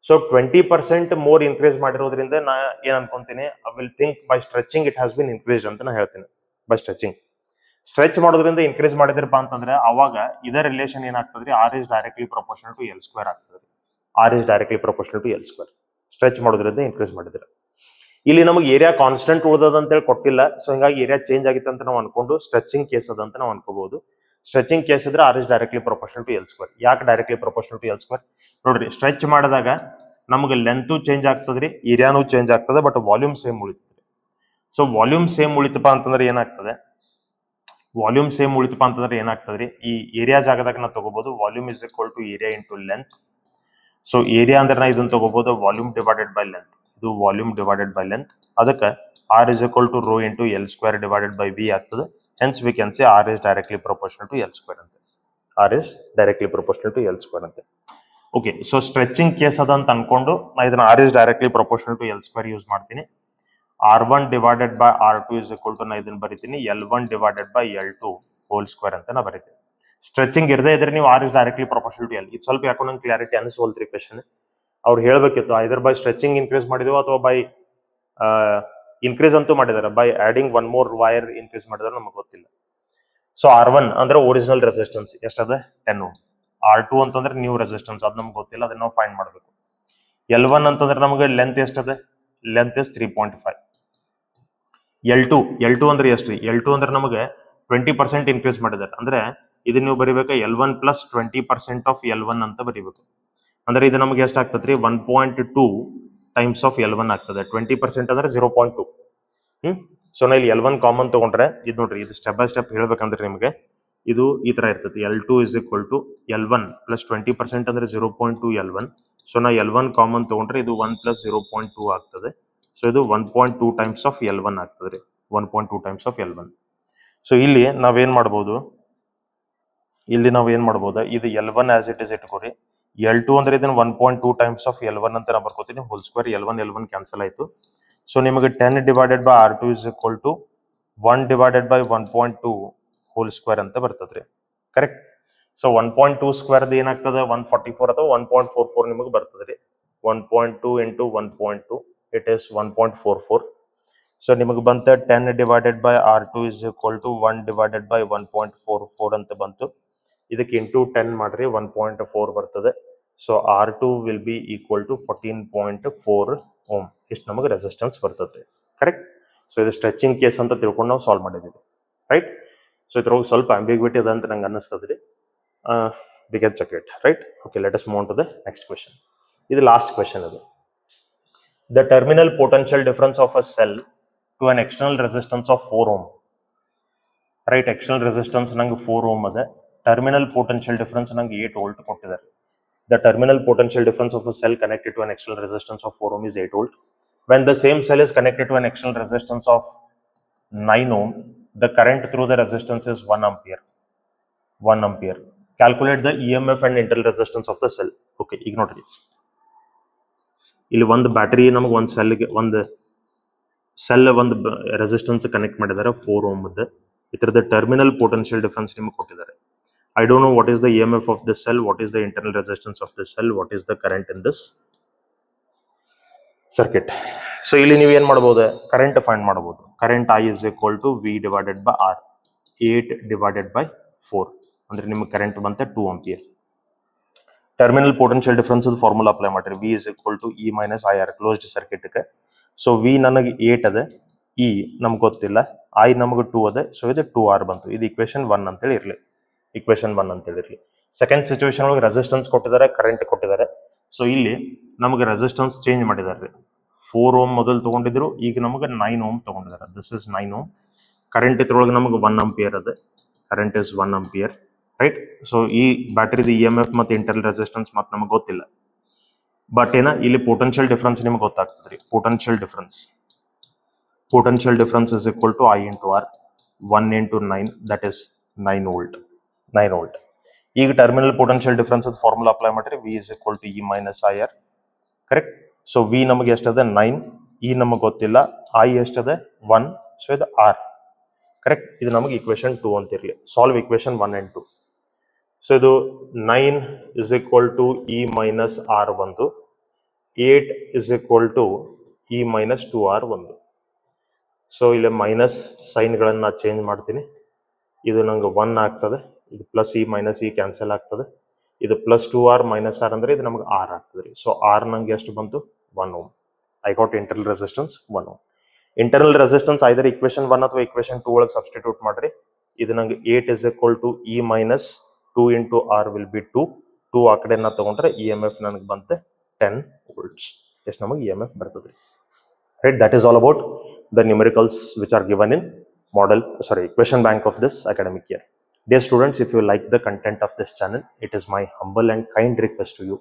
So 20% more increase ಮಾಡಿರೋದ್ರಿಂದ ನಾ ಏನ್ ಅನ್ಕೊಂತೀನಿ, I will think by stretching it has been increased ಅಂತ ನಾ ಹೇಳ್ತೀನಿ. ಬೈ ಸ್ಟ್ರೆಚಿಂಗ್ ಸ್ಟ್ರೆಚ್ ಮಾಡೋದ್ರಿಂದ ಇನ್ಕ್ರೀಸ್ ಮಾಡಿದ್ರಪ್ಪ ಅಂತಂದ್ರೆ ಅವಾಗ ಇದರ ರಿಲೇಷನ್ ಏನಾಗ್ತದ್ರಿ? R is directly proportional to L square ಆಗ್ತದೆ. R is directly proportional to L square. Stretch ಮಾಡೋದ್ರಿಂದ ಇನ್ಕ್ರೀಸ್ ಮಾಡಿದ್ರೆ. ಇಲ್ಲಿ ನಮಗೆ ಏರಿಯಾ ಕಾನ್ಸ್ಟೆಂಟ್ ಉಳಿದದ ಅಂತ ಹೇಳಿ ಕೊಟ್ಟಿಲ್ಲ. ಸೊ ಹಿಂಗಾಗಿ ಏರಿಯಾ ಚೇಂಜ್ ಆಗಿತ್ತು ಅಂತ ನಾವು ಅನ್ಕೊಂಡು ಸ್ಟ್ರೆಚಿಂಗ್ ಕೇಸ್ ಅದ ಅಂತ ನಾವು ಅನ್ಕೋಬಹುದು. ಸ್ಟ್ರೆಚಿಂಗ್ ಕೇಸ್ ಇದ್ರೆ R is directly proportional to L square. ಯಾಕೆ directly proportional to L square? ನೋಡ್ರಿ, ಸ್ಟ್ರೆಚ್ ಮಾಡಿದಾಗ ನಮಗೆ ಲೆಂತ್ ಚೇಂಜ್ ಆಗ್ತದ್ರಿ, ಏರಿಯಾನು ಚೇಂಜ್ ಆಗ್ತದೆ, ಬಟ್ ವಾಲ್ಯೂಮ್ ಸೇಮ್ ಉಳಿತದೆ. ಸೊ ವಾಲ್ಯೂಮ್ ಸೇಮ್ ಉಳಿತಪ್ಪ ಅಂತಂದ್ರೆ ಏನಾಗ್ತದೆ? ವಾಲ್ಯೂಮ್ ಸೇಮ್ ಉಳಿತಪ್ಪ ಅಂತಂದ್ರೆ ಏನಾಗ್ತದ್ರಿ? ಈ ಏರಿಯಾ ಜಾಗದಾಗ ನಾವು ತಗೋಬಹುದು volume is equal to area into length. So area ಅಂದ್ರೆ ನಾ ಇದನ್ನ ತಗೋಬಹುದು ವಾಲ್ಯೂಮ್ ಡಿವೈಡೆಡ್ ಬೈ ಲೆಂತ್. ಇದು ವಾಲ್ಯೂಮ್ ಡಿವೈಡೆಡ್ ಬೈ ಲೆಂತ್. ಅದಕ್ಕೆ R is equal to rho into L square divided by V ಆಗ್ತದೆ. Hence we can say R is directly proportional to L square ಅಂತ. R is directly proportional to L square ಅಂತ. Okay, so stretching case ಅದ ಅಂತ ಅನ್ಕೊಂಡು ನಾ ಇದನ್ನ R is directly proportional to L square use ಮಾಡ್ತೀನಿ. R1 divided by R2 is equal to ನಾ ಇದನ್ನ ಬರೀತೀನಿ L1 divided by L2 hole square ಅಂತ ನಾ ಬರೀತೀನಿ. ಸ್ಟ್ರೆಚಿಂಗ್ ಇರದೇ ಇದ್ರೆ ನೀವು R is directly proportional to L. ಇದು ಸ್ವಲ್ಪ ಯಾಕೋ ನಂಗೆ ಕ್ಲಾರಿಟಿ ಅನಿಸ್ವಲ್ತ್ರಿ ಕ್ವೆಶನ್. ಅವ್ರು ಹೇಳ್ಬೇಕಿತ್ತು ಐದರ್ ಬೈ ಸ್ಟ್ರೆಚಿಂಗ್ ಇನ್ಕ್ರೀಸ್ ಮಾಡಿದೆವು ಅಥವಾ ಬೈ ಇನ್ಕ್ರೀಸ್ ಅಂತೂ ಮಾಡಿದಾರೆ, by adding one more wire increase ಮಾಡಿದಾರೆ ನಮಗೆ ಗೊತ್ತಿಲ್ಲ. ಸೊ R1 ಅಂದ್ರೆ ಒರಿಜಿನಲ್ ರೆಸಿಸ್ಟೆನ್ಸ್ ಎಷ್ಟದ? 10 Ω. R2 ಅಂತಂದ್ರೆ ನ್ಯೂ ರೆಸಿಸ್ಟೆನ್ಸ್, ಅದು ನಮ್ಗೆ ಗೊತ್ತಿಲ್ಲ, ಅದನ್ನ ನಾವು ಫೈಂಡ್ ಮಾಡಬೇಕು. L1 ಅಂತಂದ್ರೆ ನಮಗೆ ಲೆಂತ್ ಎಷ್ಟದೆ? Length is 3.5. L2 ಅಂದ್ರೆ ಎಷ್ಟ್ರಿ? L2 ಅಂದ್ರೆ ನಮಗೆ 20% ಇನ್ಕ್ರೀಸ್ ಮಾಡಿದ್ದಾರೆ. ಅಂದ್ರೆ ಇದನ್ನ ನೀವು ಬರೀಬೇಕು L1 ಪ್ಲಸ್ 20% ಆಫ್ L1 ಅಂತ ಬರೀಬೇಕು. ಅಂದ್ರೆ ಇದು ನಮಗೆ ಎಷ್ಟು ಆಗ್ತದ್ರಿ? 1.2 ಟೈಮ್ಸ್ ಆಫ್ L1 ಆಗ್ತದೆ. 20% ಅಂದ್ರೆ 0.2. ಸೊ ನಾ ಇಲ್ಲಿ L1 ಕಾಮನ್ ತಗೊಂಡ್ರೆ ಇದು ನೋಡ್ರಿ, ಇದು ಸ್ಟೆಪ್ ಬೈ ಸ್ಟೆಪ್ ಹೇಳ್ಬೇಕಂದ್ರೆ ನಿಮಗೆ ಇದು ಈ ತರ ಇರ್ತದೆ. L2 is equal to L1 plus 20% ಅಂದ್ರೆ 0.2 L1. ಸೊ ನಾ L1 ಕಾಮನ್ ತಗೊಂಡ್ರೆ ಇದು 1 ಪ್ಲಸ್ 0.2 ಆಗ್ತದೆ. ಸೊ ಇದು 1.2 ಟೈಮ್ಸ್ ಆಫ್ L1 ಆಗ್ತದೆ. 1.2 ಟೈಮ್ಸ್ ಆಫ್ L1. ಸೊ ಇಲ್ಲಿ ನಾವೇನ್ ಮಾಡ್ಬೋದು? ಇದು L1 as it is ಇಟ್ಕೋರಿ. L2 ಅಂದ್ರೆ ಇದನ್ನ 1.2 ಟೈಮ್ಸ್ ಆಫ್ L1 ಅಂತ ನಾ ಬರ್ಕೋತೀನಿ ಹೋಲ್ ಸ್ಕ್ವೇರ್. L1 ಕ್ಯಾನ್ಸಲ್ ಆಯ್ತು. ಸೊ ನಿಮಗೆ 10 divided by R2 is equal to 1 divided by 1.2 whole square ಅಂತ ಬರ್ತದ್ರಿ. ಕರೆಕ್ಟ್? ಸೊ 1.2 ಸ್ಕ್ವೇರ್ ಏನಾಗ್ತದೆ? 144 ಅಥವಾ 1.44 ನಿಮಗೆ ಬರ್ತದ್ರಿ. 1.2 ಇಂಟು 1.2 ಇಟ್ ಇಸ್ 1.44. ಸೊ ನಿಮಗೆ ಬಂತ 10 divided by R2 is equal to 1 divided by 1.44 ಅಂತ ಬಂತು. ಇದಕ್ಕೆ ಇಂಟು 10 ಮಾಡ್ರಿ 1.4 ಬರ್ತದೆ. So R2 will be equal to 14.4 ohm. ಇಷ್ಟು ನಮಗೆ ರೆಸಿಸ್ಟೆನ್ಸ್ ಬರ್ತದ್ರಿ. ಕರೆಕ್ಟ್? ಸೊ ಇದು ಸ್ಟ್ರೆಚಿಂಗ್ ಕೇಸ್ ಅಂತ ತಿಳ್ಕೊಂಡು ನಾವು ಸಾಲ್ವ್ ಮಾಡಿದ್ದೀವಿ. ರೈಟ್? ಸೊ ಇದ್ರೊಳಗೆ ಸ್ವಲ್ಪ ಅಂಬಿಗ್ವಿಟಿ ಅದ ಅಂತ ನಂಗೆ ಅನ್ನಿಸ್ತದ್ರಿ. We can check it. Right? Okay, let us move on to the next question. ಇದು ಲಾಸ್ಟ್ ಕ್ವೆಶನ್ ಅದು. The terminal potential difference of a cell to an external resistance of 4 ohm. Right? External resistance ನಂಗೆ 4 ohm ಅದ. Terminal potential difference ನಂಗೆ 8 volt ಕೊಟ್ಟಿದ್ದಾರೆ. The terminal potential difference of a cell connected to an external resistance of 4 ohm is 8 volt. When the same cell is connected to an external resistance of 9 ohm, the current through the resistance is 1 ampere. 1 ampere. Calculate the EMF and internal resistance of the cell. Okay, ಈಗ ನೋಡ್ರಿ ಇಲ್ಲಿ ಒಂದು battery ನಮಗೆ ಒಂದು ಸೆಲ್ಗೆ ಒಂದು cell ಒಂದು resistance connect ಮಾಡಿದ್ದಾರೆ 4 ohm ದ. ಇದರದ ಟರ್ಮಿನಲ್ ಪೊಟೆನ್ಷಿಯಲ್ ಡಿಫರೆನ್ಸ್ ನಿಮಗೆ ಕೊಟ್ಟಿದ್ದಾರೆ. I don't know what is the EMF of this cell, what is the internal resistance of this cell, what is the current in this circuit. So ಇಲ್ಲಿ ನೀವು ಏನು ಮಾಡಬಹುದು, current find ಮಾಡಬಹುದು. Current I is equal to V divided by R, 8 divided by 4 ಅಂದ್ರೆ ನಿಮಗೆ current ಬಂತ 2 ampere. Terminal potential difference formula apply ಮಾಡ್ರಿ. V is equal to E minus IR closed circuit ಗೆ. ಸೊ V ನನಗೆ 8 ಅದ, E ನಮ್ಗೆ ಗೊತ್ತಿಲ್ಲ, I ನಮಗೆ 2 ಅದ, ಸೊ ಇದು 2R ಬಂತು. ಇದು ಇಕ್ವೇಶನ್ 1 ಅಂತೇಳಿ ಇರಲಿ, ಇಕ್ವೇಶನ್ 1 ಅಂತ ಹೇಳಿರ್ಲಿ. ಸೆಕೆಂಡ್ ಸಿಚುವೇಶನ್ ಒಳಗೆ ರೆಸಿಸ್ಟೆನ್ಸ್ ಕೊಟ್ಟಿದ್ದಾರೆ, ಕರೆಂಟ್ ಕೊಟ್ಟಿದ್ದಾರೆ. ಸೊ ಇಲ್ಲಿ ನಮಗೆ ರೆಸಿಸ್ಟೆನ್ಸ್ ಚೇಂಜ್ ಮಾಡಿದ್ದಾರೆ. 4 ಓಮ್ ಮೊದಲು ತಗೊಂಡಿದ್ರು, ಈಗ ನಮಗೆ 9 ಓಮ್ ತಗೊಂಡಿದ್ದಾರೆ. This is 9 ohm. ಕರೆಂಟ್ ಇದ್ರೊಳಗೆ ನಮಗೆ 1 ಆಂಪಿಯರ್ ಅದ, current is 1 ampere, right. So ಈ ಬ್ಯಾಟರಿದ EMF ಮತ್ತು ಇಂಟರ್ನಲ್ ರೆಸಿಸ್ಟೆನ್ಸ್ ಮತ್ತೆ ನಮಗೆ ಗೊತ್ತಿಲ್ಲ. ಬಟ್ ಏನ ಇಲ್ಲಿ ಪೊಟೆನ್ಷಿಯಲ್ ಡಿಫರೆನ್ಸ್ ನಿಮ್ಗೆ ಗೊತ್ತಾಗ್ತದ್ರಿ. Potential difference is equal to I into R, 1 into 9 that is 9 volt. 9 volt. ಈಗ terminal potential difference formula apply ಮಾಡ್ರಿ. V is equal to E minus IR, correct. So V ನಮಗೆ ಎಷ್ಟದ 9, E ನಮಗೆ ಗೊತ್ತಿಲ್ಲ, I ಎಷ್ಟದ 1, so ಇದು R, correct. ಇದು ನಮಗೆ ಇಕ್ವೇಶನ್ 2 ಅಂತ ಇರಲಿ. Solve equation 1 and 2. ಸೊ ಇದು 9 is equal to E minus R ಒಂದು, 8 is equal to E minus 2R ಒಂದು. ಸೊ ಇಲ್ಲಿ ಮೈನಸ್ ಸೈನ್ಗಳನ್ನ ಚೇಂಜ್ ಮಾಡ್ತೀನಿ. ಇದು ನಂಗೆ 1 ಆಗ್ತದೆ, ಇದು plus E minus E cancel ಆಗ್ತದೆ, ಇದು ಪ್ಲಸ್ 2R ಮೈನಸ್ R ಅಂದ್ರೆ ಇದು ನಮಗೆ R ಆಗ್ತದೆ. ಸೊ R ನಂಗೆ ಎಷ್ಟು ಬಂತು, 1 ohm. I got internal resistance 1 ohm. Internal resistance either equation 1 ಅಥವಾ ಇಕ್ವೇಶನ್ 2 ಒಳಗೆ ಸಬ್ಸ್ಟಿಟ್ಯೂಟ್ ಮಾಡ್ರಿ. ಇದು ನಂಗೆ 8 is equal to E minus 2 into R will be 2. 2 ಆ ಕಡೆ ನಾ ತಗೊಂಡ್ರೆ EMF ನನಗೆ ಬಂತೆ 10 volts. ಎಷ್ಟು ನಮಗೆ EMF ಬರ್ತದೆ, right? That is all about the numericals which are given in question bank of this academic year. Dear students, if you like the content of this channel, it is my humble and kind request to you.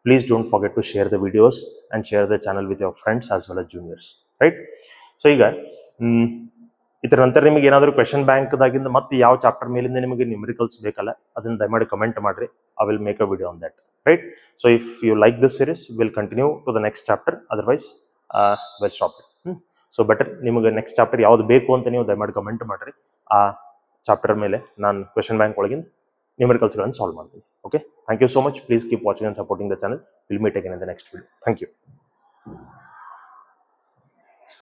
Please don't forget to share the videos and share the channel with your friends as well as juniors, right? So ಈಗ ಇದರ ನಂತರ ನಿಮಗೆ ಏನಾದರೂ question bank ದಾಗಿಂದ ಮತ್ತೆ ಯಾವ chapter ಮೇಲಿಂದ ನಿಮಗೆ ನ್ಯೂಮರಿಕಲ್ಸ್ ಬೇಕಲ್ಲ, ಅದನ್ನ ದಯಮಾಡಿ ಕಮೆಂಟ್ ಮಾಡ್ರಿ. I will make a video on that, right? So if you like this series, we'll continue to the next chapter. Otherwise, we'll stop it. So better ನಿಮಗೆ ನೆಕ್ಸ್ಟ್ ಚಾಪ್ಟರ್ ಯಾವ್ದು ಬೇಕು ಅಂತ ನೀವು ದಯಮಾಡಿ ಕಮೆಂಟ್ ಮಾಡ್ರಿ. ಆ ಚಾಪ್ಟರ್ ಮೇಲೆ ನಾನು ಕ್ವೆಶನ್ ಬ್ಯಾಂಕ್ ಒಳಗಿಂದ ನ್ಯೂಮರಿಕಲ್ಸ್ಗಳನ್ನು ಸಾಲ್ವ್ ಮಾಡ್ತೀನಿ. Okay, thank you so much. Please keep watching and supporting the channel. Will meet again in the next video. Thank you.